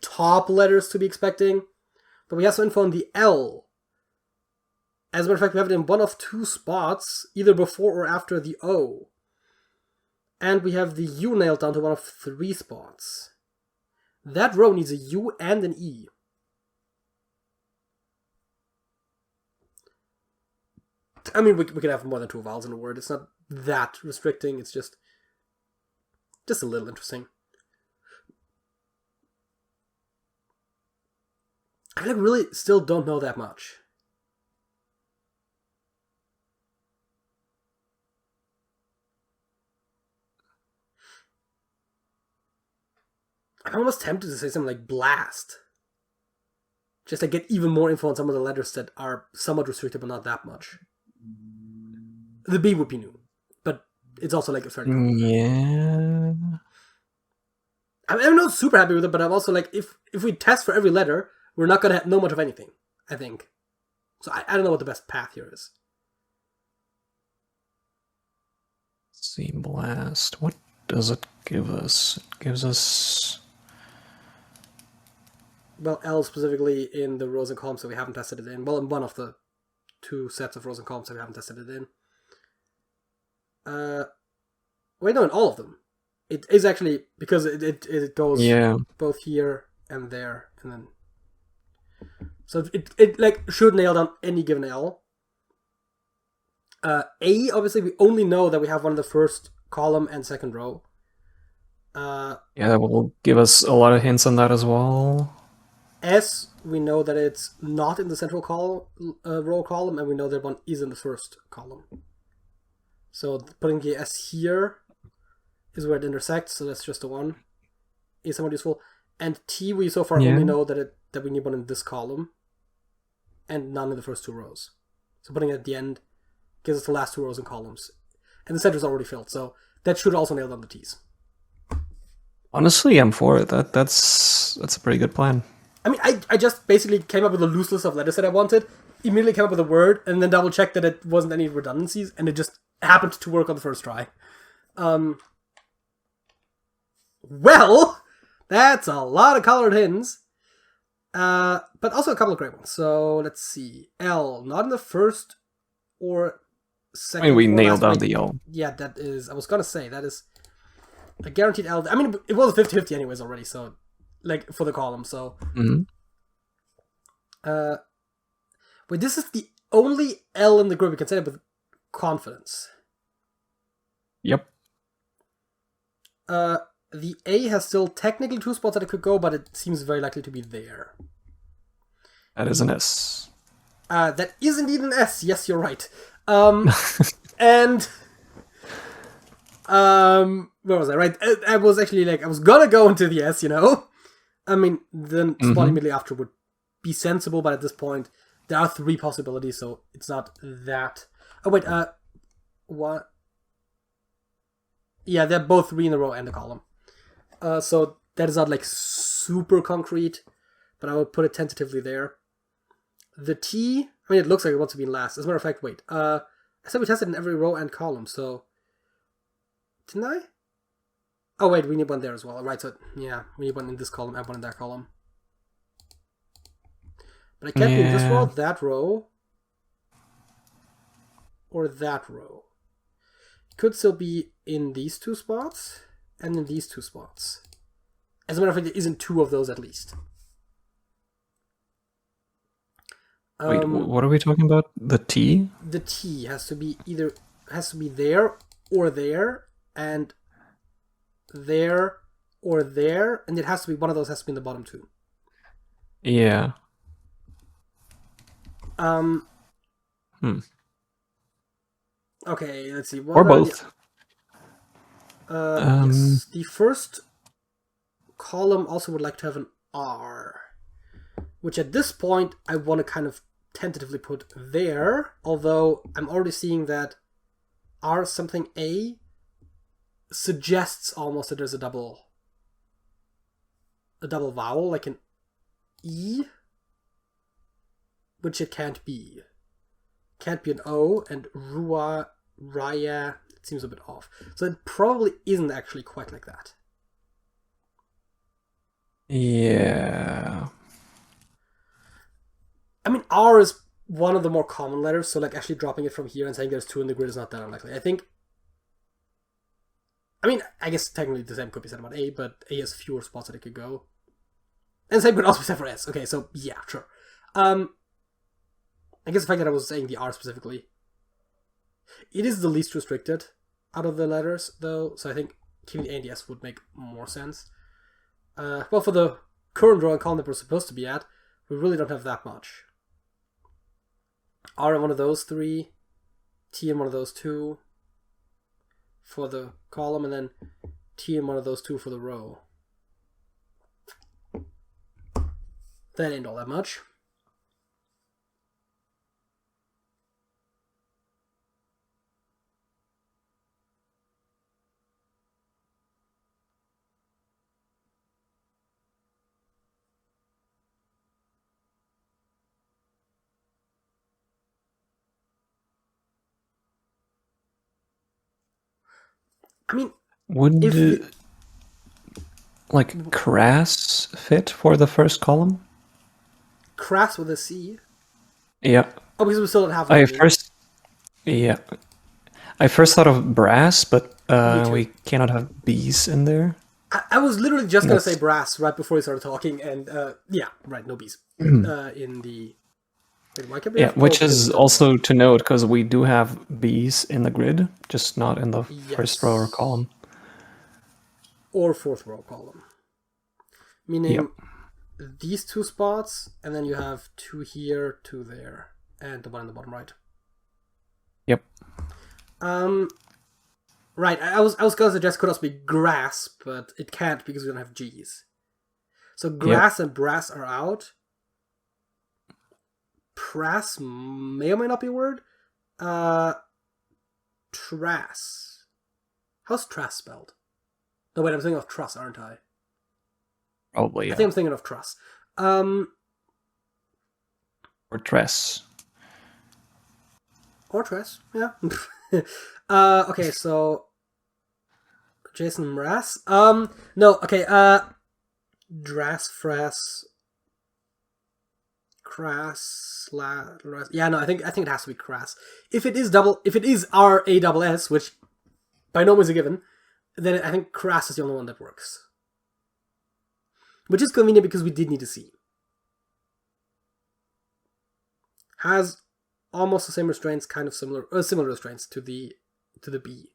A: top letters to be expecting. But we have some info on the L. As a matter of fact, we have it in one of 2 spots, either before or after the O. And we have the U nailed down to one of 3 spots. That row needs a U and an E. I mean, we could have more than 2 vowels in a word. It's not that restricting. It's just a little interesting. I like really still don't know that much. I'm almost tempted to say something like blast. Just to get even more info on some of the letters that are somewhat restricted, but not that much. The B would be new, but it's also like a fairly common.
B: Yeah.
A: I'm not super happy with it, but I'm also like, if we test for every letter, we're not gonna know much of anything, I think. So I don't know what the best path here is.
B: C blast. What does it give us? It gives us.
A: Well, L specifically in the rows and columns that we haven't tested it in. Well, in one of the 2 sets of rows and columns that we haven't tested it in. Wait, no, in all of them. It is actually, because it goes both here and there, and then... So it like should nail down any given L. A, obviously, we only know that we have one in the first column and second row.
B: Yeah, that will give us a lot of hints on that as well.
A: S, we know that it's not in the central row column, and we know that one is in the first column. So putting the S here is where it intersects, so that's just a 1. Is somewhat useful. And T, we so far only know that we need one in this column, and none in the first 2 rows. So putting it at the end gives us the last 2 rows and columns. And the center is already filled, so that should also nail down the T's.
B: Honestly, I'm for it. That's a pretty good plan.
A: I mean, I just basically came up with a loose list of letters that I wanted, immediately came up with a word, and then double checked that it wasn't any redundancies, and it just happened to work on the first try. Well, that's a lot of colored hints. But also a couple of great ones. So let's see. L, not in the first or second.
B: I mean, we nailed down the L.
A: Yeah, that is. I was gonna say that is a guaranteed L. I mean, it was 50-50 anyways already. So, like for the column. So.
B: Mm-hmm.
A: Wait, this is the only L in the group we can say it with confidence.
B: Yep.
A: The A has still technically 2 spots that it could go, but it seems very likely to be there.
B: That is an S.
A: That is indeed an S. Yes, you're right. And Where was I? Right, I was actually like, I was gonna go into the S, I mean, then spot immediately after would be sensible, but at this point, there are 3 possibilities, so it's not that. Oh, wait, what? Yeah, they're both 3 in a row and a column. So that is not like super concrete, but I would put it tentatively there. The T, I mean, it looks like it wants to be in last. As a matter of fact, wait, I said we tested in every row and column, so didn't I? Oh wait, we need one there as well. Right, so yeah, we need one in this column and one in that column. But it can't be in this row, that row, or that row. It could still be in these 2 spots and in these 2 spots. As a matter of fact, there isn't 2 of those at least.
B: Wait, what are we talking about? The T?
A: The T has to be there or there, and there or there, and it has to be one of those has to be in the bottom 2.
B: Yeah.
A: Okay, let's see. What
B: or both.
A: Yes. The first column also would like to have an R, which at this point I want to kind of tentatively put there, although I'm already seeing that R something A suggests almost that there's a double vowel, like an E, which it can't be. Can't be an O, and Raya, it seems a bit off. So it probably isn't actually quite like that.
B: Yeah.
A: I mean, R is one of the more common letters, so like actually dropping it from here and saying there's 2 in the grid is not that unlikely. I guess technically the same could be said about A, but A has fewer spots that it could go. And the same could also be said for S. Okay, so yeah, sure. I guess the fact that I was saying the R specifically, it is the least restricted out of the letters, though, so I think keeping the A and the S would make more sense. Well, for the current row and column that we're supposed to be at, we really don't have that much. R in one of those 3, T in one of those 2 for the column, and then T in one of those 2 for the row. That ain't all that much. I mean,
B: would like crass fit for the first column?
A: Crass with a C?
B: Yeah.
A: Oh, because we still don't have
B: I
A: one.
B: first thought of brass, but we cannot have bees in there.
A: I was literally just going to say brass right before you started talking, and yeah, right, no bees. In the... Wait,
B: which is also to note, because we do have bees in the grid, just not in the first row or column.
A: Or 4th row column. Meaning these 2 spots, and then you have 2 here, 2 there, and the one in the bottom right.
B: Yep.
A: Right, I was going to suggest could also be grass, but it can't because we don't have G's. So grass and brass are out. Prass may or may not be a word. Trass. How's trass spelled? No, wait, I'm thinking of truss, aren't I?
B: Probably, yeah.
A: I think I'm thinking of truss.
B: Or tress.
A: Or tress, yeah. Okay, so... Jason Mraz? No, okay, Drass, Frass... Crass, yeah, no, I think it has to be crass. If it is RASS, which by no means a given, then I think crass is the only one that works. Which is convenient because we did need a C. Has almost the same restraints, kind of similar restraints to the B.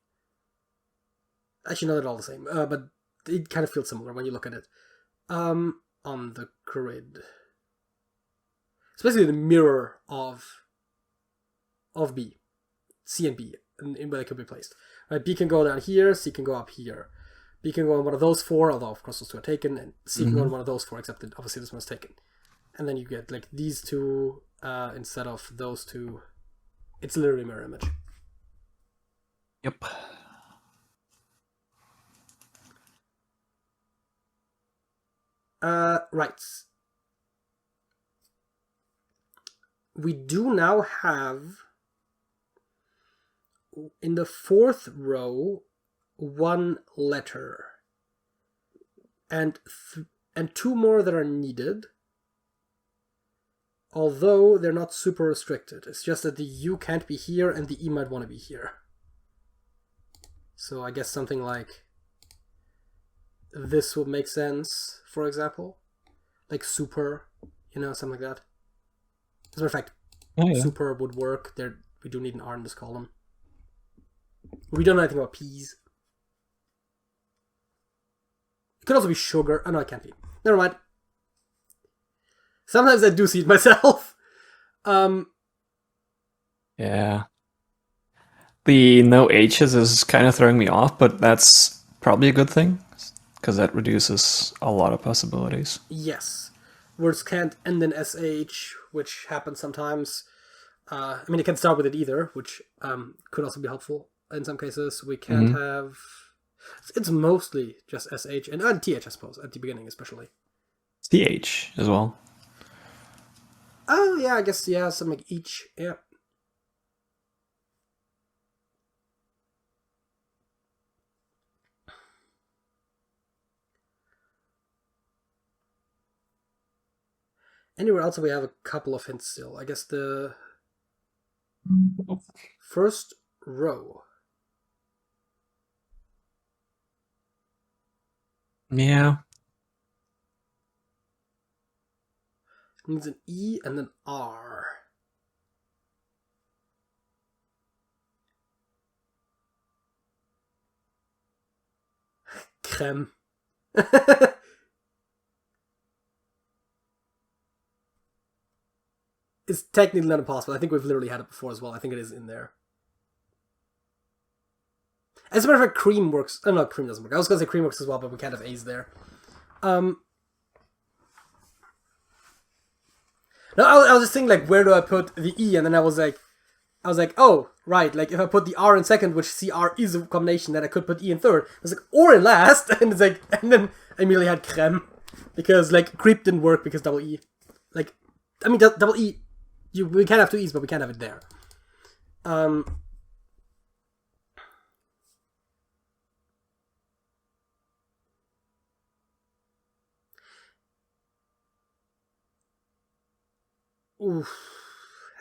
A: Actually, not at all the same, but it kind of feels similar when you look at it on the grid. It's basically the mirror of B, C and B, and where they could be placed. Right, B can go down here, C can go up here. B can go on one of those four, although of course those two are taken, and C can go on one of those four, except that obviously this one's taken. And then you get like these two instead of those two. It's literally mirror image.
B: Yep.
A: Right. We do now have in the fourth row one letter and two more that are needed, although they're not super restricted. It's just that the U can't be here and the E might want to be here. So I guess something like this would make sense, for example. Like super, something like that. As a matter of fact, super would work. We do need an R in this column. We don't know anything about peas. It could also be sugar. Oh no, it can't be. Never mind. Sometimes I do see it myself.
B: Yeah. The no H's is kind of throwing me off, but that's probably a good thing, because that reduces a lot of possibilities.
A: Yes. Words can't end in SH, which happens sometimes. I mean, it can start with it either, which could also be helpful in some cases. We can't have... It's mostly just SH, and TH, I suppose, at the beginning especially.
B: TH as well.
A: Oh, yeah, I guess, yeah, something like each, yeah. Anywhere else we have a couple of hints still. I guess the first row.
B: Yeah.
A: It needs an E and an R. Creme. It's technically not impossible. I think we've literally had it before as well. I think it is in there. As a matter of fact, cream works. Oh, no, cream doesn't work. I was going to say cream works as well, but we can't have A's there. No, I was just thinking, like, where do I put the E? And then I was like, oh, right. Like, if I put the R in second, which CR is a combination, then I could put E in third. I was like, or in last. And it's like, and then I immediately had creme. Because, like, creep didn't work because double E. Like, I mean, double E. We can't have two E's, but we can't have it there. Oof.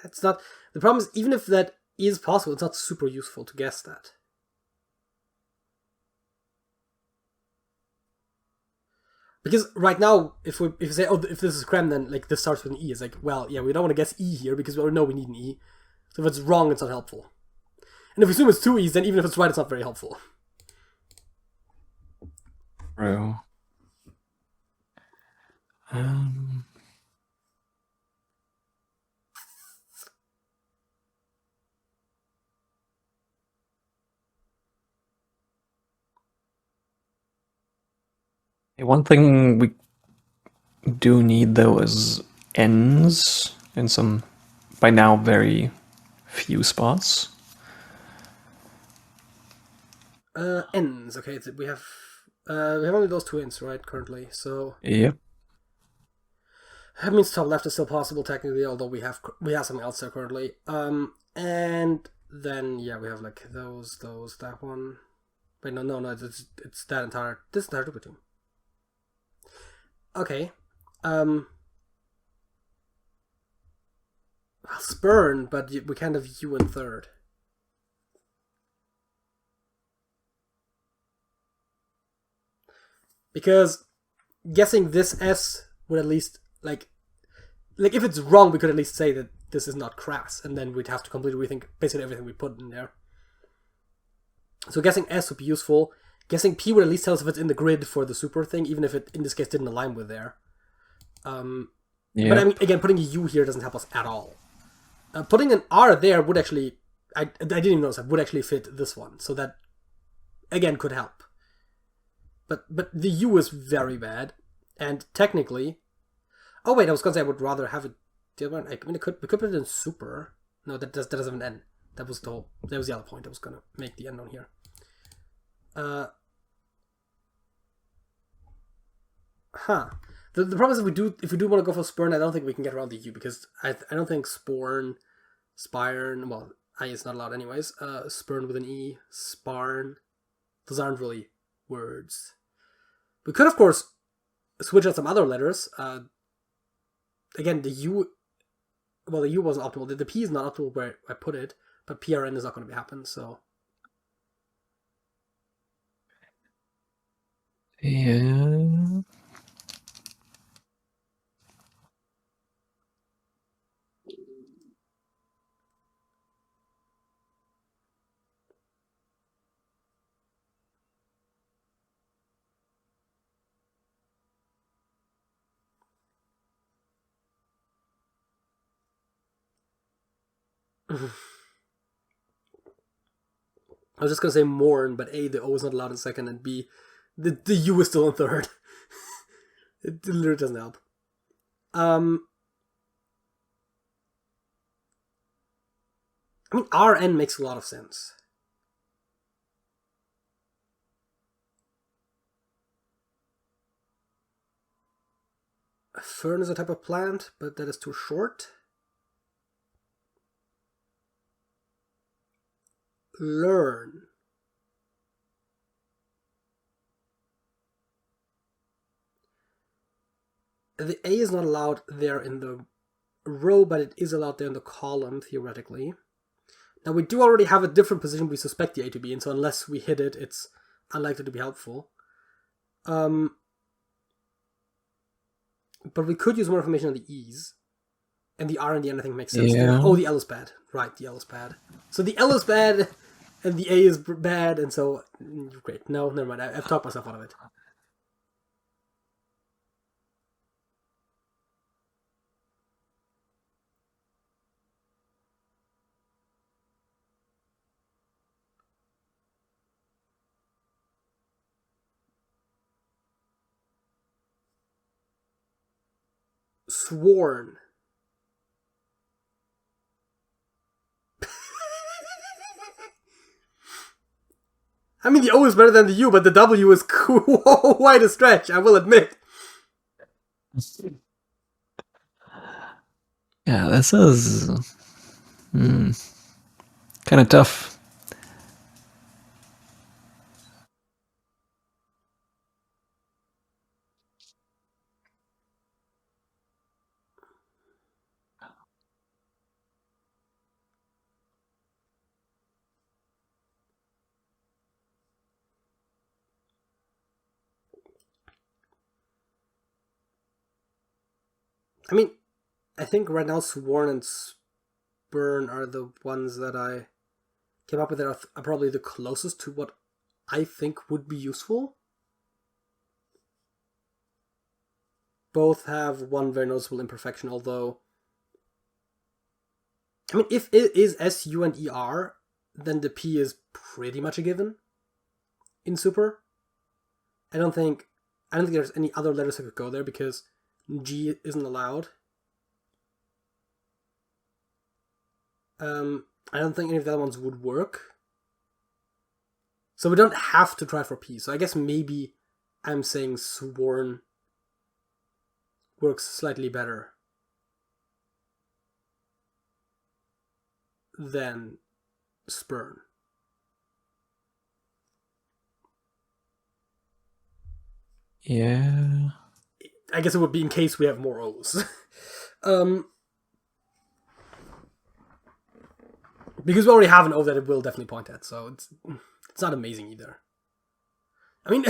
A: That's not... The problem is, even if that is possible, it's not super useful to guess that. Because right now, if we say, oh, if this is creme, then like this starts with an E. It's like, well, yeah, we don't want to guess E here because we know we need an E. So if it's wrong, it's not helpful. And if we assume it's two E's, then even if it's right, it's not very helpful.
B: True. One thing we do need, though, is N's in some, by now, very few spots.
A: N's, okay, we have only those two N's, right, currently, so...
B: Yep.
A: That means top left is still possible, technically, although we have something else there currently. And then, yeah, we have, like, those, that one... Wait, no, it's that entire... This entire duplicating. Okay. Well, spurn, but we can't have U in third. Because guessing this S would at least, like if it's wrong, we could at least say that this is not crass, and then we'd have to completely rethink basically everything we put in there. So guessing S would be useful. Guessing P would at least tell us if it's in the grid for the super thing, even if it, in this case, didn't align with there.
B: Yep.
A: But I mean, again, putting a U here doesn't help us at all. Putting an R there would actually... I didn't even notice that would actually fit this one. So that again could help. But the U is very bad, and technically, oh wait, I was gonna say I would rather have it. The other one, I mean, we could put it in super. No, that doesn't have an N. That was the other point I was gonna make the end on here. Huh. The problem is if we do want to go for Spurn, I don't think we can get around the U because I don't think Sporn, Spirn, well, I is not allowed anyways. Spurn with an E, Sparn, those aren't really words. We could of course switch out some other letters. Again, the U, well, the U wasn't optimal. The P is not optimal where I put it, but PRN is not going to happen. So
B: Yeah.
A: I was just gonna say Morn, but A, the O is not allowed in second, and B, the U is still in third. It literally doesn't help. I mean, RN makes a lot of sense. A fern is a type of plant, but that is too short. Learn. The A is not allowed there in the row, but it is allowed there in the column, theoretically. Now, we do already have a different position we suspect the A to be in, so unless we hit it, it's unlikely to be helpful. But we could use more information on the E's. And the R and the N, I think, makes sense there. Oh, the L is bad. Right, the L is bad. So the L is bad, and the A is bad, and so... Great. No, never mind. I've talked myself out of it. Sworn. I mean, the O is better than the U, but the W is quite a stretch, I will admit.
B: Yeah, this is kind of tough.
A: I mean, I think right now Sworn and Spurn are the ones that I came up with that are probably the closest to what I think would be useful. Both have one very noticeable imperfection, although... I mean, if it is SU and ER, then the P is pretty much a given in Super. I don't think there's any other letters that could go there because G isn't allowed. I don't think any of the other ones would work. So we don't have to try for P. So I guess maybe I'm saying Sworn works slightly better than Spurn.
B: Yeah.
A: I guess it would be in case we have more O's. Because we already have an O that it will definitely point at, so it's not amazing either. I mean,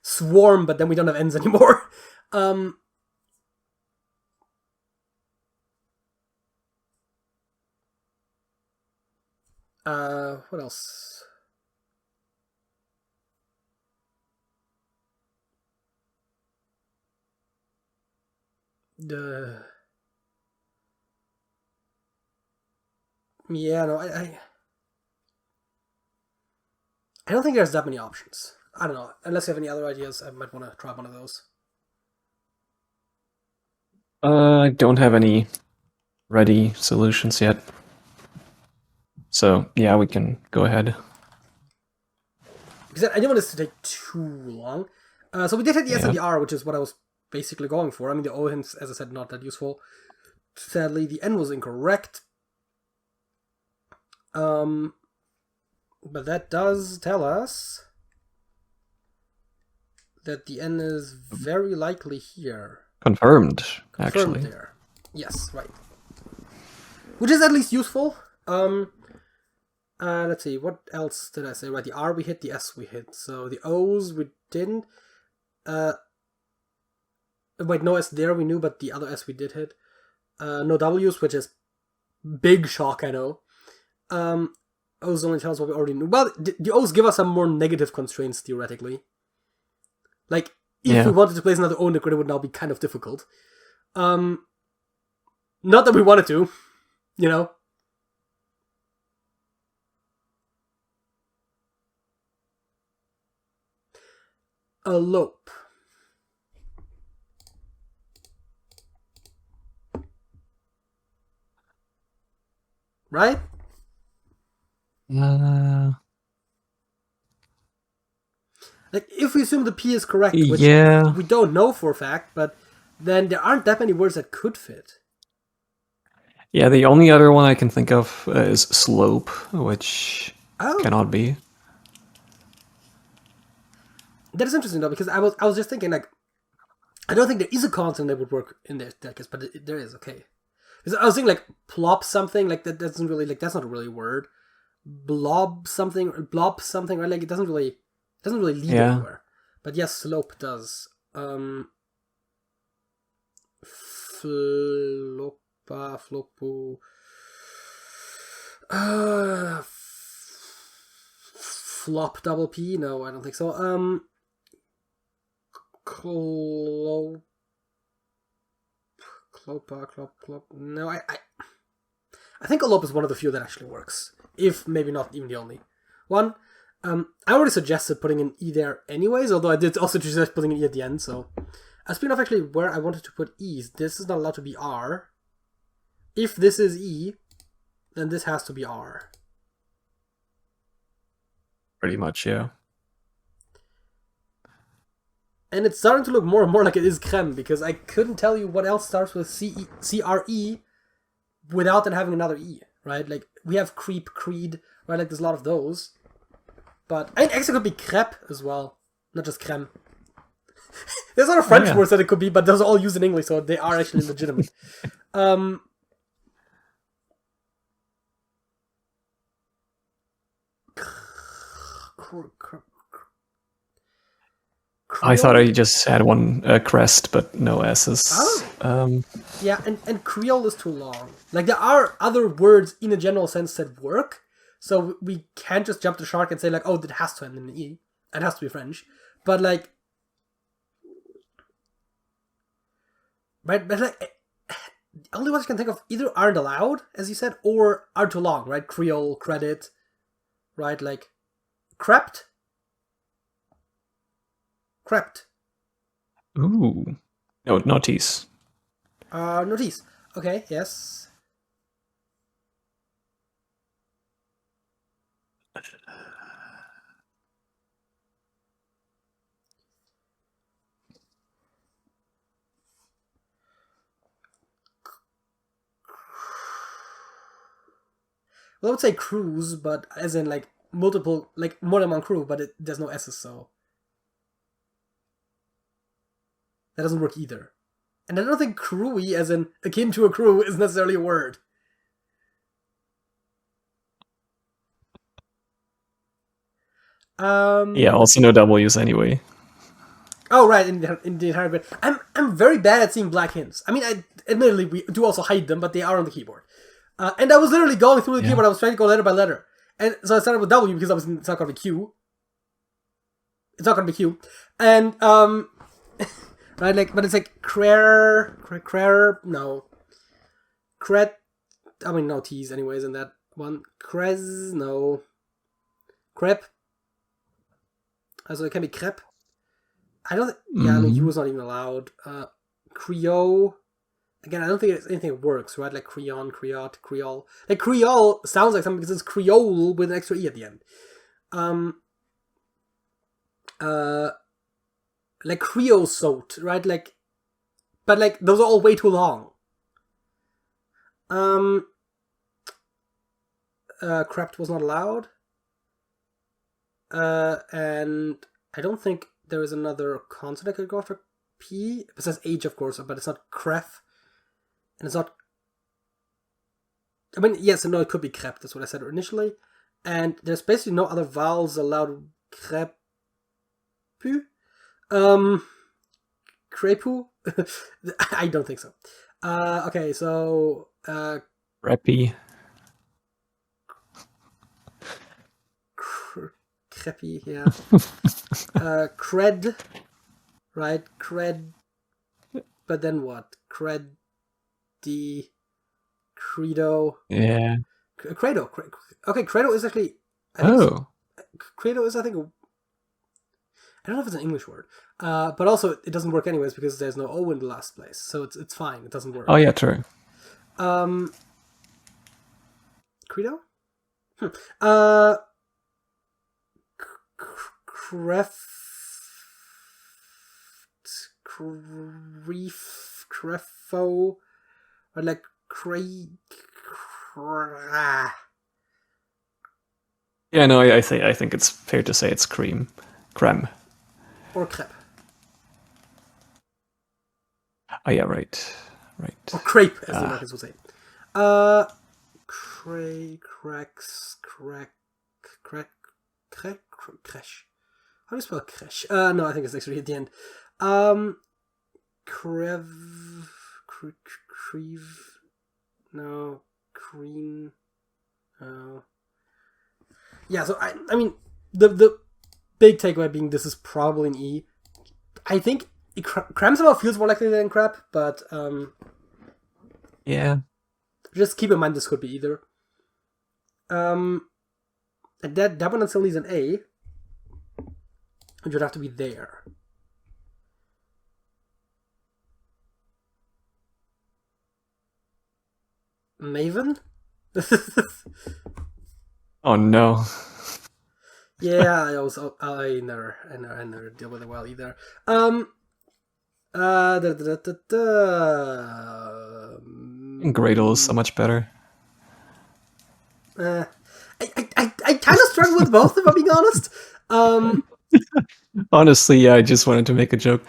A: Swarm, but then we don't have N's anymore. What else? Yeah, no, I I don't think there's that many options. I don't know. Unless you have any other ideas, I might want to try one of those.
B: I don't have any ready solutions yet. So, yeah, we can go ahead.
A: Because I didn't want this to take too long. So we did hit the S and the R, which is what I was basically going for. I mean, the O hints, as I said, not that useful. Sadly, the N was incorrect. But that does tell us that the N is very likely here.
B: Confirmed actually.
A: There. Yes, right. Which is at least useful. Let's see, what else did I say? Right, the R we hit, the S we hit. So the O's we didn't. Wait, no S there we knew, but the other S we did hit. No W's, which is big shock, I know. O's only tell us what we already knew. Well, the O's give us some more negative constraints, theoretically. Like, if we wanted to place another O in the grid, it would now be kind of difficult. Not that we wanted to, you know? Elope. Right? Like, if we assume the P is correct, which we don't know for a fact, but then there aren't that many words that could fit.
B: Yeah, the only other one I can think of is slope, which cannot be.
A: That is interesting though, because I was just thinking, like, I don't think there is a consonant that would work in that case, but there is. Okay, because I was thinking like plop something, like that doesn't really, like, that's not really a word. Blob something, right? Like it doesn't really lead anywhere. But yes, slope does. Flopu. Flop double P? No, I don't think so. Clop. No, I think elope is one of the few that actually works. If maybe not even the only one. I already suggested putting an E there anyways, although I did also suggest putting an E at the end, so. Speaking of actually where I wanted to put E's, this is not allowed to be R. If this is E, then this has to be R.
B: Pretty much, yeah.
A: And it's starting to look more and more like it is creme, because I couldn't tell you what else starts with C-R-E without then having another E, right? Like, we have creep, creed, right? Like, there's a lot of those. But, I think actually could be crepe as well, not just creme. There's other French words that it could be, but those are all used in English, so they are actually legitimate.
B: I thought I just had one crest, but no S's.
A: Oh. Yeah, and Creole is too long. Like, there are other words in a general sense that work, so we can't just jump the shark and say, like, oh, it has to end in an E. It has to be French. But, like... Right, but, like... The only ones I can think of either aren't allowed, as you said, or are too long, right? Creole, credit, right? Like, crept. Crept.
B: Ooh. No, notice.
A: Notice. Okay, yes. Well, I would say cruise, but as in, like, multiple, like, more than one crew, but there's no S's, so... That doesn't work either. And I don't think crewy, as in akin to a crew, is necessarily a word.
B: Yeah, also no W's anyway.
A: Oh, right, in the entire grid. I'm very bad at seeing black hints. I mean, admittedly, we do also hide them, but they are on the keyboard. And I was literally going through the keyboard, I was trying to go letter by letter. And so I started with W, because obviously it's not going to be Q. It's not going to be Q. And, right, like, but it's like no. I mean, no T's anyways in that one. Crez, no. Crep. So it can be crepe. I don't. Yeah, I mean, U is not even allowed. Creole. Again, I don't think anything that works, right? Like Creon, Creot, Creole. Like Creole sounds like something because it's Creole with an extra E at the end. Like creosote, right? Like, but like those are all way too long. Crept was not allowed. And I don't think there is another consonant that could go after P. It says H, of course, but it's not cref. And it's not... I mean, yes and no, it could be crepe. That's what I said initially. And there's basically no other vowels allowed. Crepe. Crepu? I don't think so. Okay, so...
B: Creppy.
A: Creppy, yeah. Cred, right? Cred, but then what? Credo.
B: Yeah.
A: Credo. Okay, credo is actually... Credo is, I think... I don't know if it's an English word. But also, it doesn't work anyways because there's no O in the last place. So it's fine. It doesn't work.
B: Oh, yeah, true.
A: Credo? Crefo, or like
B: Yeah, no, I think it's fair to say it's creme. Creme.
A: Or crepe.
B: Oh, yeah, right.
A: Or crepe, as the Americans would say. Creche. How do you spell creche? No, I think it's actually at the end. No, cream. Yeah, so I mean, the big takeaway being this is probably an E. I think creme somehow feels more likely than crap, but
B: yeah.
A: Just keep in mind this could be either. And that one still needs an A, which would have to be there. Maven?
B: Oh no.
A: Yeah, I never deal with it well either.
B: Gradle is so much better.
A: I kind of struggle with both, if I'm being honest.
B: Honestly, yeah, I just wanted to make a joke.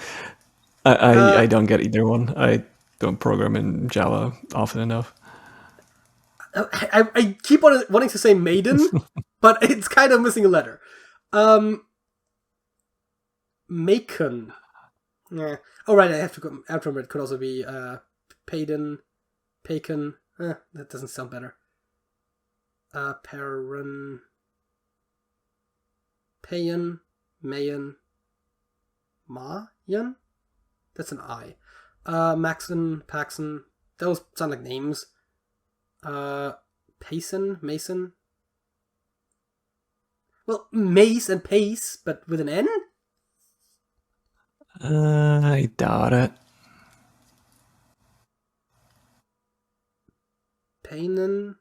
B: I don't get either one. I don't program in Java often enough.
A: I keep wanting to say maiden, but it's kind of missing a letter. Macon. Yeah. Oh, right, I have to go. After it could also be Payden, Pacon. That doesn't sound better. Payan, Mayan, Mayan? That's an I. Maxon, Paxon. Those sound like names. Payson, Mason. Well, Mace and Pace, but with an N?
B: I doubt it.
A: Paynen.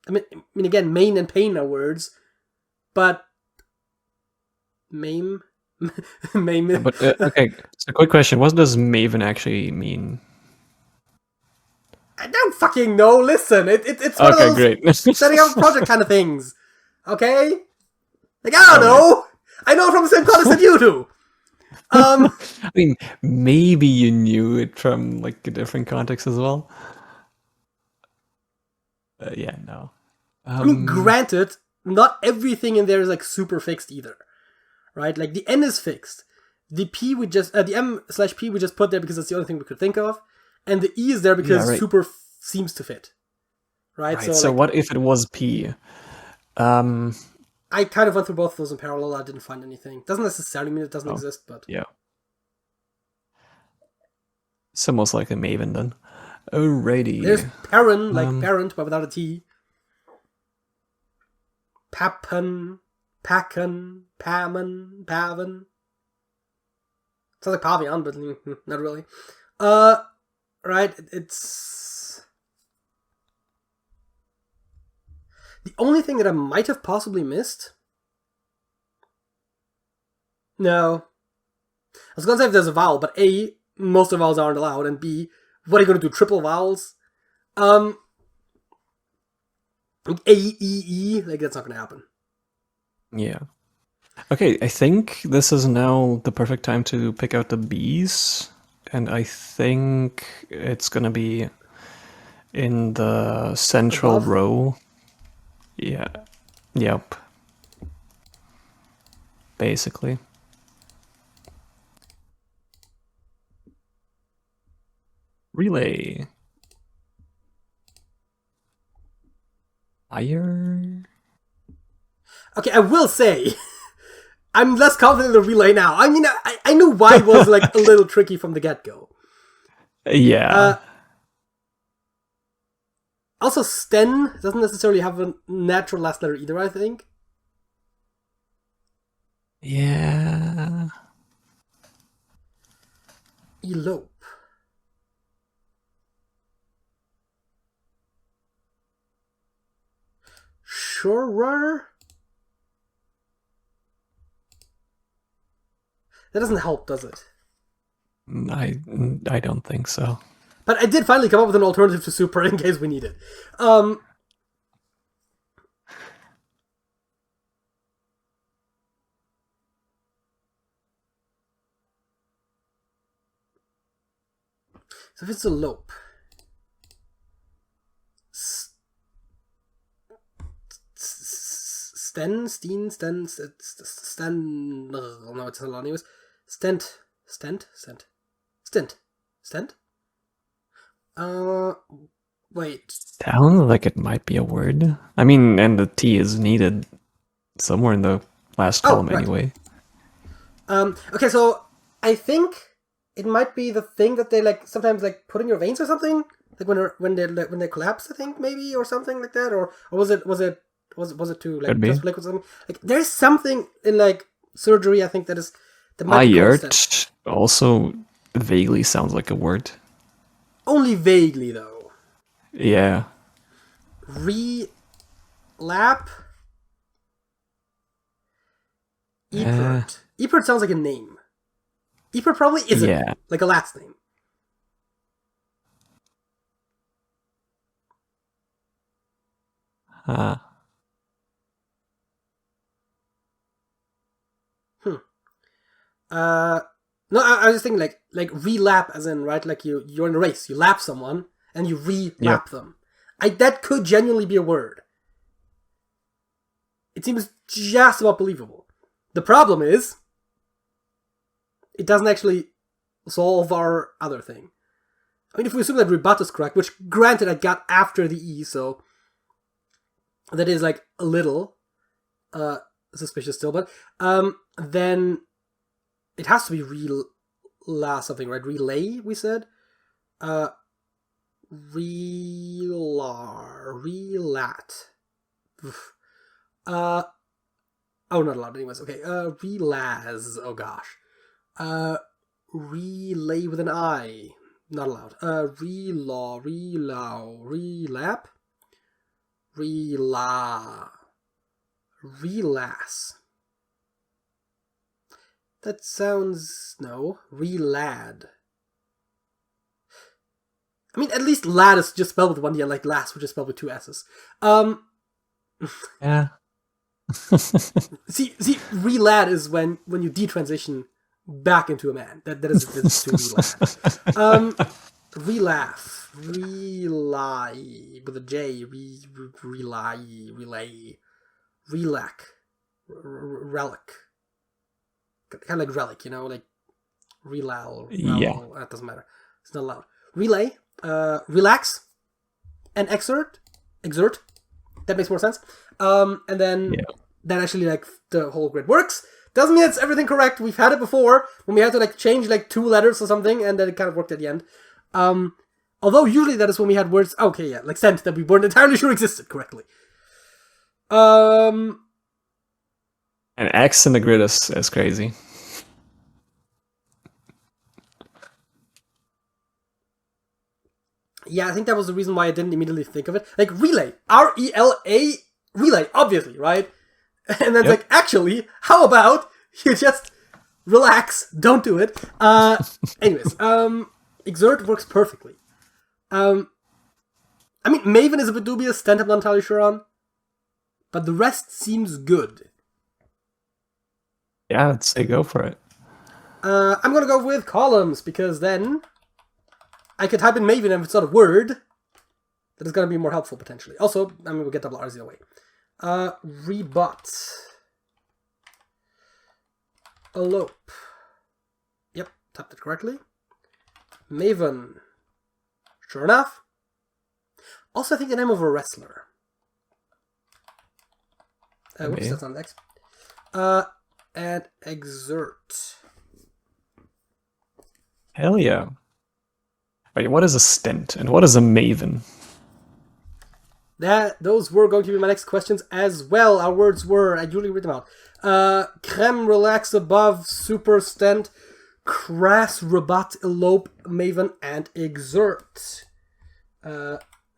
A: I mean, again, main and pain are words, but maim. Maim.
B: But okay, so quick question: what does Maven actually mean?
A: I don't fucking know. Listen, it's one of those
B: great.
A: setting up a project kind of things. Okay, like I don't know. I know it from the same context that you do.
B: I mean, maybe you knew it from like a different context as well. Yeah, no.
A: I mean, granted, not everything in there is like super fixed either, right? Like the N is fixed. The P we just the M/P we just put there because that's the only thing we could think of, and the E is there because super seems to fit, right?
B: So like, what if it was P?
A: I kind of went through both of those in parallel. I didn't find anything. Doesn't necessarily mean it doesn't exist, but
B: yeah. So most likely Maven then. Alrighty.
A: There's parent, like parent, but without a T. Papen, Pacan, Paman, Pavan. Sounds like Pavian, but not really. Right, it's... The only thing that I might have possibly missed... No. I was gonna say if there's a vowel, but A, most of the vowels aren't allowed, and B, what are you gonna do, triple vowels? A, E, E, like, that's not gonna happen.
B: Yeah. Okay, I think this is now the perfect time to pick out the B's, and I think it's gonna be in the central
A: Above?
B: row. Yeah. Yep. Basically. Relay. Higher.
A: Okay, I will say, I'm less confident in the relay now. I mean, I knew why it was like a little tricky from the get-go.
B: Yeah.
A: Also, Sten doesn't necessarily have a natural last letter either, I think.
B: Yeah.
A: Elope. Sure. That doesn't help, does it?
B: I don't think so.
A: But I did finally come up with an alternative to super in case we need it. So if it's a lope, no, it's a lot anyways. Stent. Wait.
B: Sounds like it might be a word. I mean, and the T is needed somewhere in the last column
A: right.
B: anyway.
A: Okay, so I think it might be the thing that they like sometimes like put in your veins or something, like when they collapse, I think maybe, or something like that, or was it too like just liquid something? Like there's something in like surgery, I think that might be
B: Iert also vaguely sounds like a word.
A: Only vaguely though.
B: Yeah.
A: Relap. Epert sounds like a name. Epert probably isn't like a last name. No, I was just thinking like relap as in, right, like you're in a race, you lap someone and you relap them. That could genuinely be a word. It seems just about believable. The problem is it doesn't actually solve our other thing. I mean, if we assume that rebut is correct, which granted I got after the E, so that is like a little suspicious still, but then it has to be something, right? Relay, we said. Relat. Oh, not allowed anyways. Okay, relaz. Oh gosh. Relay with an I. Not allowed. Relap. Relas. That sounds... no. Relad. I mean, at least lad is just spelled with one D, like last, which is spelled with two S's.
B: Yeah.
A: see, relad is when you detransition back into a man. That is to relad. Relaugh. Rely with a J. Relay. Relac. Relic. Kind of like relic, you know, like relal.
B: Yeah.
A: That doesn't matter. It's not allowed. Relay. Relax. And exert. That makes more sense. And then that actually like the whole grid works. Doesn't mean it's everything correct. We've had it before when we had to like change like 2 letters or something, and then it kind of worked at the end. Although usually that is when we had words, like sent, that we weren't entirely sure existed correctly.
B: An X in the grid is crazy.
A: Yeah, I think that was the reason why I didn't immediately think of it. Like, relay. R-E-L-A, relay, obviously, right? And then it's
B: Yep.
A: like, actually, how about you just relax, don't do it. Anyways, exert works perfectly. I mean, Maven is a bit dubious, Stent I'm not entirely sure on. But the rest seems good.
B: Yeah, I'd say go for it.
A: I'm gonna go with columns, because then I could type in Maven and if it's not a word, that is gonna be more helpful, potentially. Also, I mean, we'll get double R's either way. Rebut. Elope. Yep, typed it correctly. Maven. Sure enough. Also, I think the name of a wrestler. Whoops, that's not an X. And exert.
B: Hell yeah. Wait, what is a stent and what is a maven?
A: Those were going to be my next questions as well. Our words were, I usually read them out. Creme, relax above, super stent, crass, rebut, elope, maven, and exert.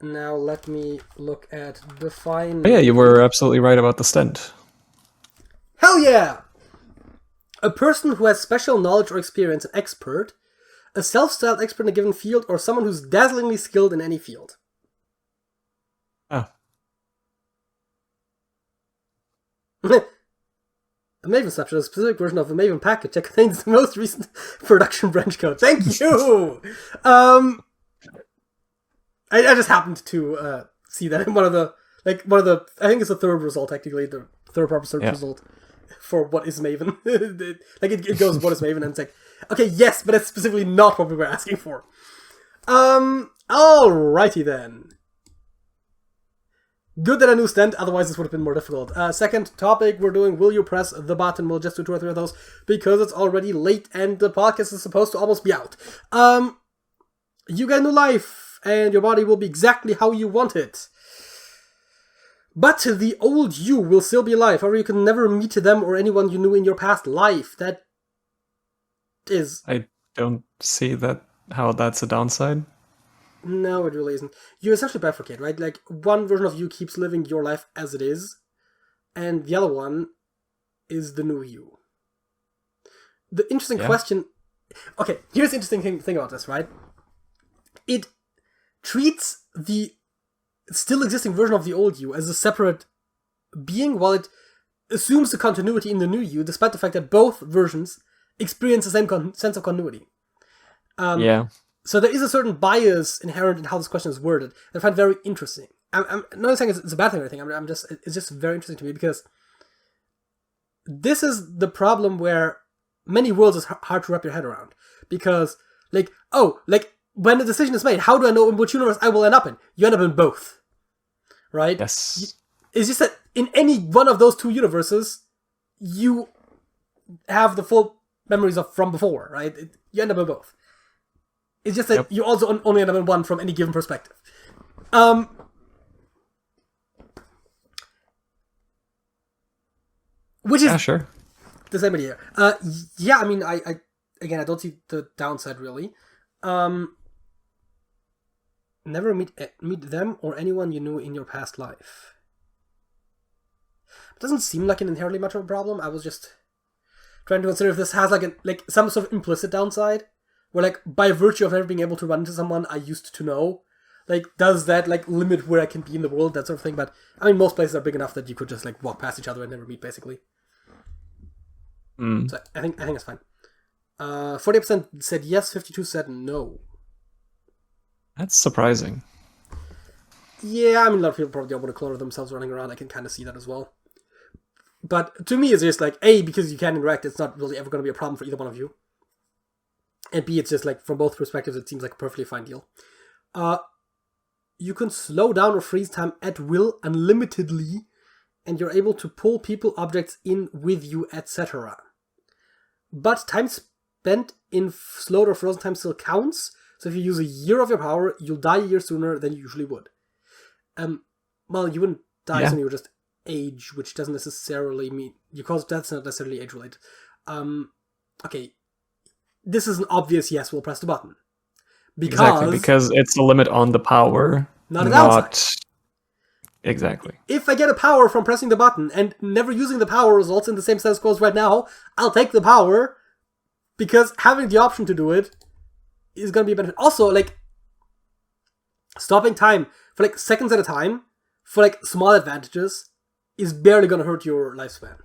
A: Now let me look at define.
B: Oh, yeah, you were absolutely right about the stent.
A: Hell yeah! A person who has special knowledge or experience, an expert, a self-styled expert in a given field, or someone who's dazzlingly skilled in any field.
B: Oh.
A: A Maven snapshot is a specific version of a Maven package that contains the most recent production branch code. Thank you! I just happened to see that in one of the, I think it's the third result, technically, the third proper search result for what is Maven. it goes, what is Maven, and it's like, okay, yes, but that's specifically not what we were asking for. Alrighty then. Good that I knew Stent, otherwise this would have been more difficult. Second topic, we're doing Will You Press the Button? We'll just do 2 or 3 of those, because it's already late and the podcast is supposed to almost be out. You get a new life, and your body will be exactly how you want it. But the old you will still be alive, however you can never meet them or anyone you knew in your past life. That is...
B: I don't see that how that's a downside.
A: No, it really isn't. You essentially bifurcate, right? Like, one version of you keeps living your life as it is, and the other one is the new you. The interesting question... Okay, here's the interesting thing about this, right? It treats the still existing version of the old you as a separate being, while it assumes the continuity in the new you, despite the fact that both versions experience the same sense of continuity. So there is a certain bias inherent in how this question is worded that I find very interesting. I'm not saying it's a bad thing or anything. It's just very interesting to me, because this is the problem where many worlds is hard to wrap your head around. Because, when the decision is made, how do I know in which universe I will end up in? You end up in both. Right?
B: Yes.
A: It's just that in any one of those two universes, you have the full memories of from before, right? You end up in both. It's just that you also only end up in one from any given perspective. Which is
B: sure.
A: The same idea. I mean, I don't see the downside, really. Never meet them or anyone you knew in your past life. It doesn't seem like an inherently much of a problem. I was just trying to consider if this has some sort of implicit downside, where by virtue of never being able to run into someone I used to know, does that limit where I can be in the world, that sort of thing. But I mean, most places are big enough that you could just walk past each other and never meet, basically. So I think it's fine. 40% said yes, 52% said no.
B: That's surprising.
A: Yeah, I mean, a lot of people probably don't want to color themselves running around. I can kind of see that as well. But to me, it's just A, because you can interact, it's not really ever going to be a problem for either one of you. And B, it's just from both perspectives, it seems like a perfectly fine deal. You can slow down or freeze time at will unlimitedly, and you're able to pull people, objects in with you, etc. But time spent in slowed or frozen time still counts. So if you use a year of your power, you'll die a year sooner than you usually would. Well, you wouldn't die sooner, you would just age, which doesn't necessarily mean your cause of death's not necessarily age related. Okay, this is an obvious yes. We'll press the button
B: because it's a limit on the power,
A: not a downside.
B: Exactly.
A: If I get a power from pressing the button and never using the power results in the same status quo as right now, I'll take the power because having the option to do it is going to be a benefit. Also, like, stopping time for like seconds at a time for like small advantages is barely going to hurt your lifespan.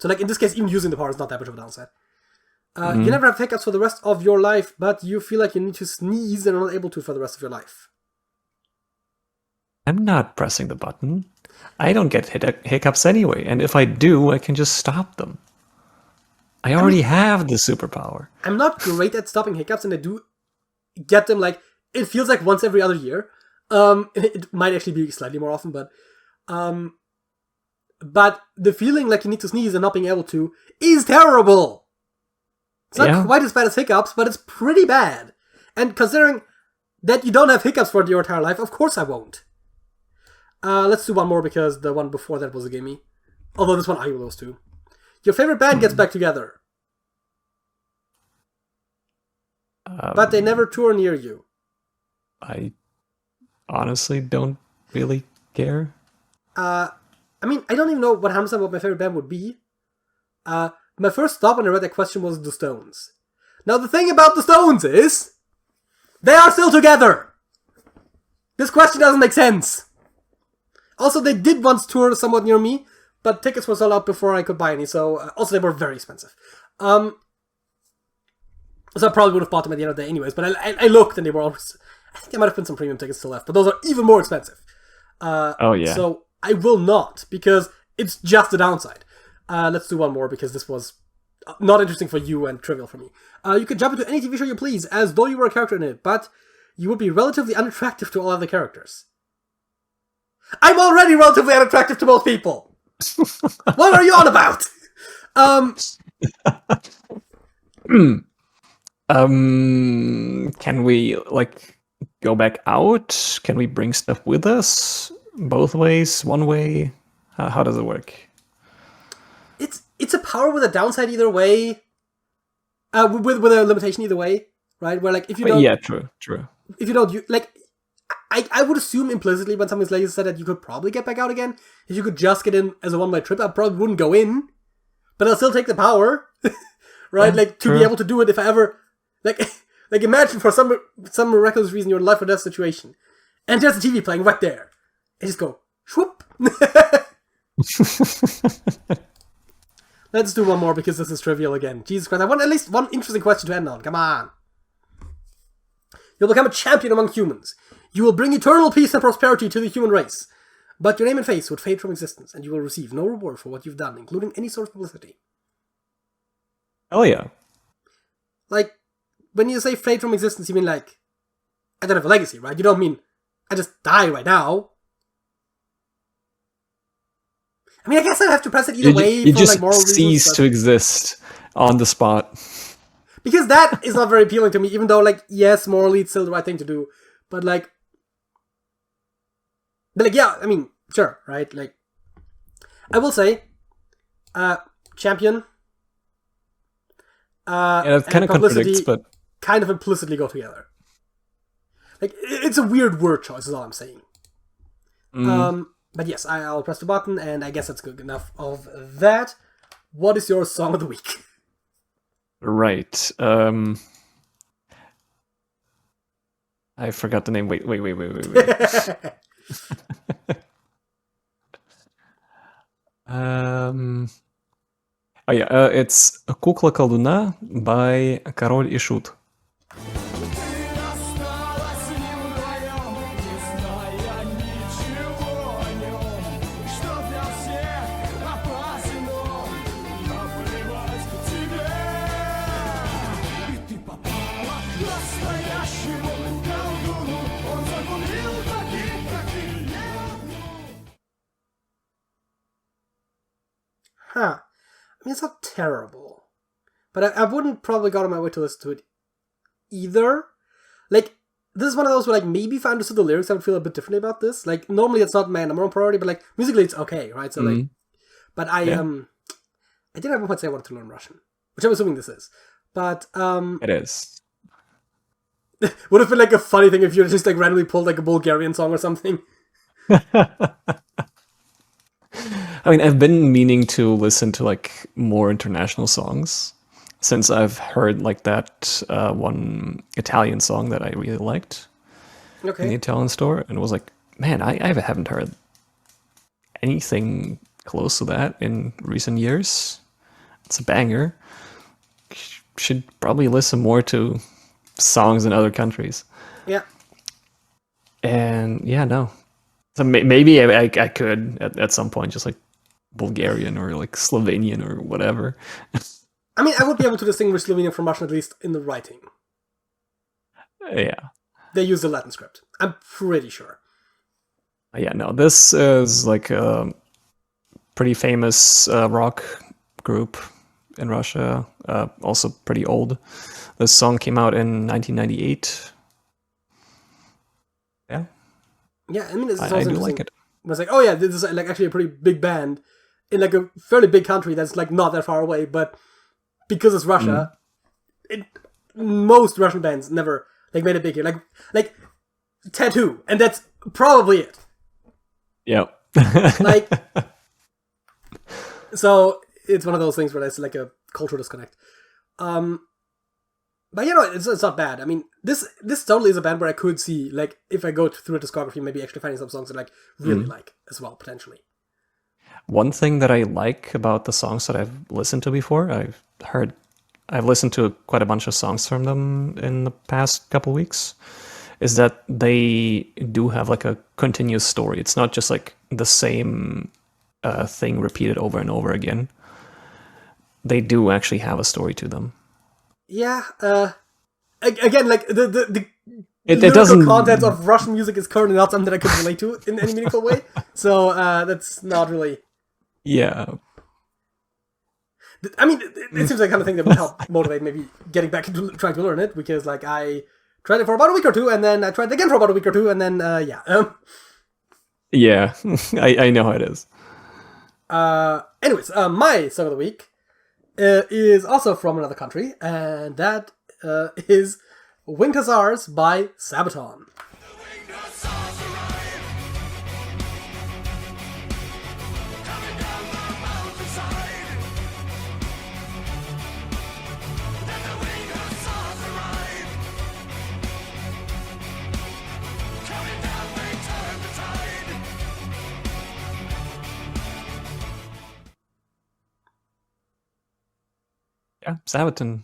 A: So like in this case, even using the power is not that much of a downside. You never have hiccups for the rest of your life, but you feel like you need to sneeze and are not able to for the rest of your life.
B: I'm not pressing the button. I don't get hiccups anyway, and if I do, I can just stop them. I already have the superpower.
A: I'm not great at stopping hiccups, and I do get them, like, it feels like once every other year. It might actually be slightly more often, but the feeling like you need to sneeze and not being able to is terrible. It's not quite as bad as hiccups, but it's pretty bad. And considering that you don't have hiccups for your entire life, of course I won't. Let's do one more because the one before that was a gimme. Although this one I will lose too. Your favorite band gets back together. But they never tour near you.
B: I honestly don't really care.
A: I mean, I don't even know what 100% what my favorite band would be. My first thought when I read that question was the Stones. Now the thing about the Stones is, they are still together! This question doesn't make sense. Also, they did once tour somewhat near me, but tickets were sold out before I could buy any, so also they were very expensive. So I probably would have bought them at the end of the day anyways, but I looked and they were almost, I think there might have been some premium tickets still left, but those are even more expensive. So I will not, because it's just a downside. Let's do one more, because this was not interesting for you and trivial for me. You can jump into any TV show you please, as though you were a character in it, but you would be relatively unattractive to all other characters. I'm already relatively unattractive to most people! What are you on about?
B: Can we, like, go back out? Can we bring stuff with us? Both ways? One way? How does it work?
A: It's a power with a downside either way. With a limitation either way, right? Where, like, if you don't...
B: Yeah, true.
A: If you don't... Like, I would assume implicitly when something's later said that you could probably get back out again. If you could just get in as a one-way trip, I probably wouldn't go in. But I'll still take the power. Right?
B: Yeah,
A: like, to be able to do it if I ever... Like, imagine for some miraculous reason you're in a life or death situation. And there's a TV playing right there. And just go, whoop. Let's do one more because this is trivial again. Jesus Christ, I want at least one interesting question to end on. Come on. You'll become a champion among humans. You will bring eternal peace and prosperity to the human race. But your name and face would fade from existence, and you will receive no reward for what you've done, including any sort of publicity.
B: Oh yeah.
A: Like, when you say fade from existence, you mean like, I don't have a legacy, right? You don't mean, I just die right now. I mean, I guess I'd have to press it either way
B: you
A: for
B: just
A: like moral reasons.
B: cease to exist on the spot.
A: Because that is not very appealing to me, even though, like, yes, morally it's still the right thing to do. But yeah, I mean, sure, right? Like, I will say, champion,
B: yeah, it kind of contradicts, but
A: kind of implicitly go together. Like, it's a weird word choice, is all I'm saying. But yes, I'll press the button, and I guess that's good enough of that. What is your song of the week?
B: Right. I forgot the name. Wait. Oh yeah, it's Kukla Колдуна by Король и Шут.
A: Huh. I mean, it's not terrible. But I wouldn't probably go out of my way to listen to it either. Like, this is one of those where, like, maybe if I understood the lyrics, I would feel a bit differently about this. Like, normally it's not my number one priority, but, like, musically it's okay, right? So, like, but I did at one point say I wanted to learn Russian, which I'm assuming this is. But,
B: It is.
A: would have been, like, a funny thing if you just, like, randomly pulled, like, a Bulgarian song or something.
B: I mean, I've been meaning to listen to like more international songs since I've heard like that one Italian song that I really liked in the
A: Okay.
B: Italian store, and was like, man, I haven't heard anything close to that in recent years. It's a banger. Should probably listen more to songs in other countries.
A: Yeah.
B: And yeah, no. So maybe I could at some point just like Bulgarian or like Slovenian or whatever.
A: I mean, I would be able to distinguish Slovenian from Russian, at least in the writing.
B: Yeah.
A: They use the Latin script. I'm pretty sure.
B: Yeah, no, this is like a pretty famous rock group in Russia, also pretty old. This song came out in 1998. Yeah.
A: Yeah, I mean, it's also
B: I do
A: interesting.
B: like it.
A: It's like, oh yeah, this is like actually a pretty big band in like a fairly big country that's like not that far away, but because it's Russia, most Russian bands never like made it big here. Like Tattoo, and that's probably it.
B: Yep.
A: Like, so it's one of those things where it's like a cultural disconnect. But you know, it's not bad. I mean, this totally is a band where I could see, like, if I go through a discography, maybe actually finding some songs that I like really like as well, potentially.
B: One thing that I like about the songs that I've listened to before, I've listened to quite a bunch of songs from them in the past couple weeks, is that they do have like a continuous story. It's not just like the same thing repeated over and over again. They do actually have a story to them.
A: Yeah, again, like, the
B: It
A: lyrical
B: doesn't.
A: content of Russian music is currently not something that I could relate to in any meaningful way, so that's not really...
B: Yeah.
A: I mean, it seems like the kind of thing that would help motivate maybe getting back into trying to learn it, because, like, I tried it for about a week or two, and then I tried it again for about a week or two, and then, yeah.
B: Yeah, I know how it is.
A: Anyways, my song of the week is also from another country, and that is Winged Hussars by Sabaton.
B: Yeah, Sabaton.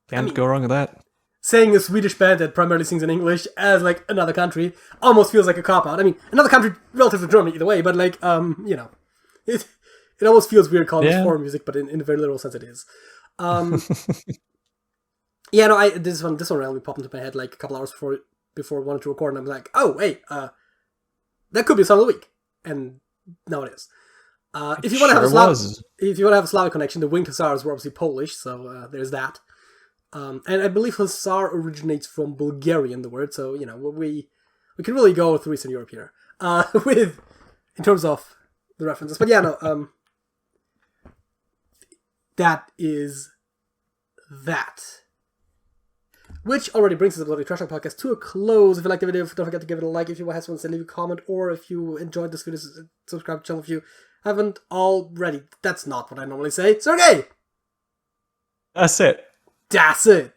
B: Can't go wrong with that.
A: Saying a Swedish band that primarily sings in English as, like, another country almost feels like a cop-out. I mean, another country relative to Germany either way, but, like, you know, it almost feels weird calling it foreign music, but in a very literal sense it is. Yeah, no, this one randomly popped into my head, like, a couple hours before I wanted to record, and I'm like, oh, hey, that could be a song of the week. And now it is. If you want to have a Slavic connection, the Winged Hussars were obviously Polish, so there's that. And I believe Hussar originates from Bulgarian, the word, so, you know, we can really go through Eastern Europe here, in terms of the references. But yeah, no, that is that. Which already brings this Bloody Trash Talk podcast to a close. If you liked the video, don't forget to give it a like. If you have someone, leave a comment, or if you enjoyed this video, subscribe to the channel if you haven't already. That's not what I normally say. Sergej!
B: That's it.
A: That's it.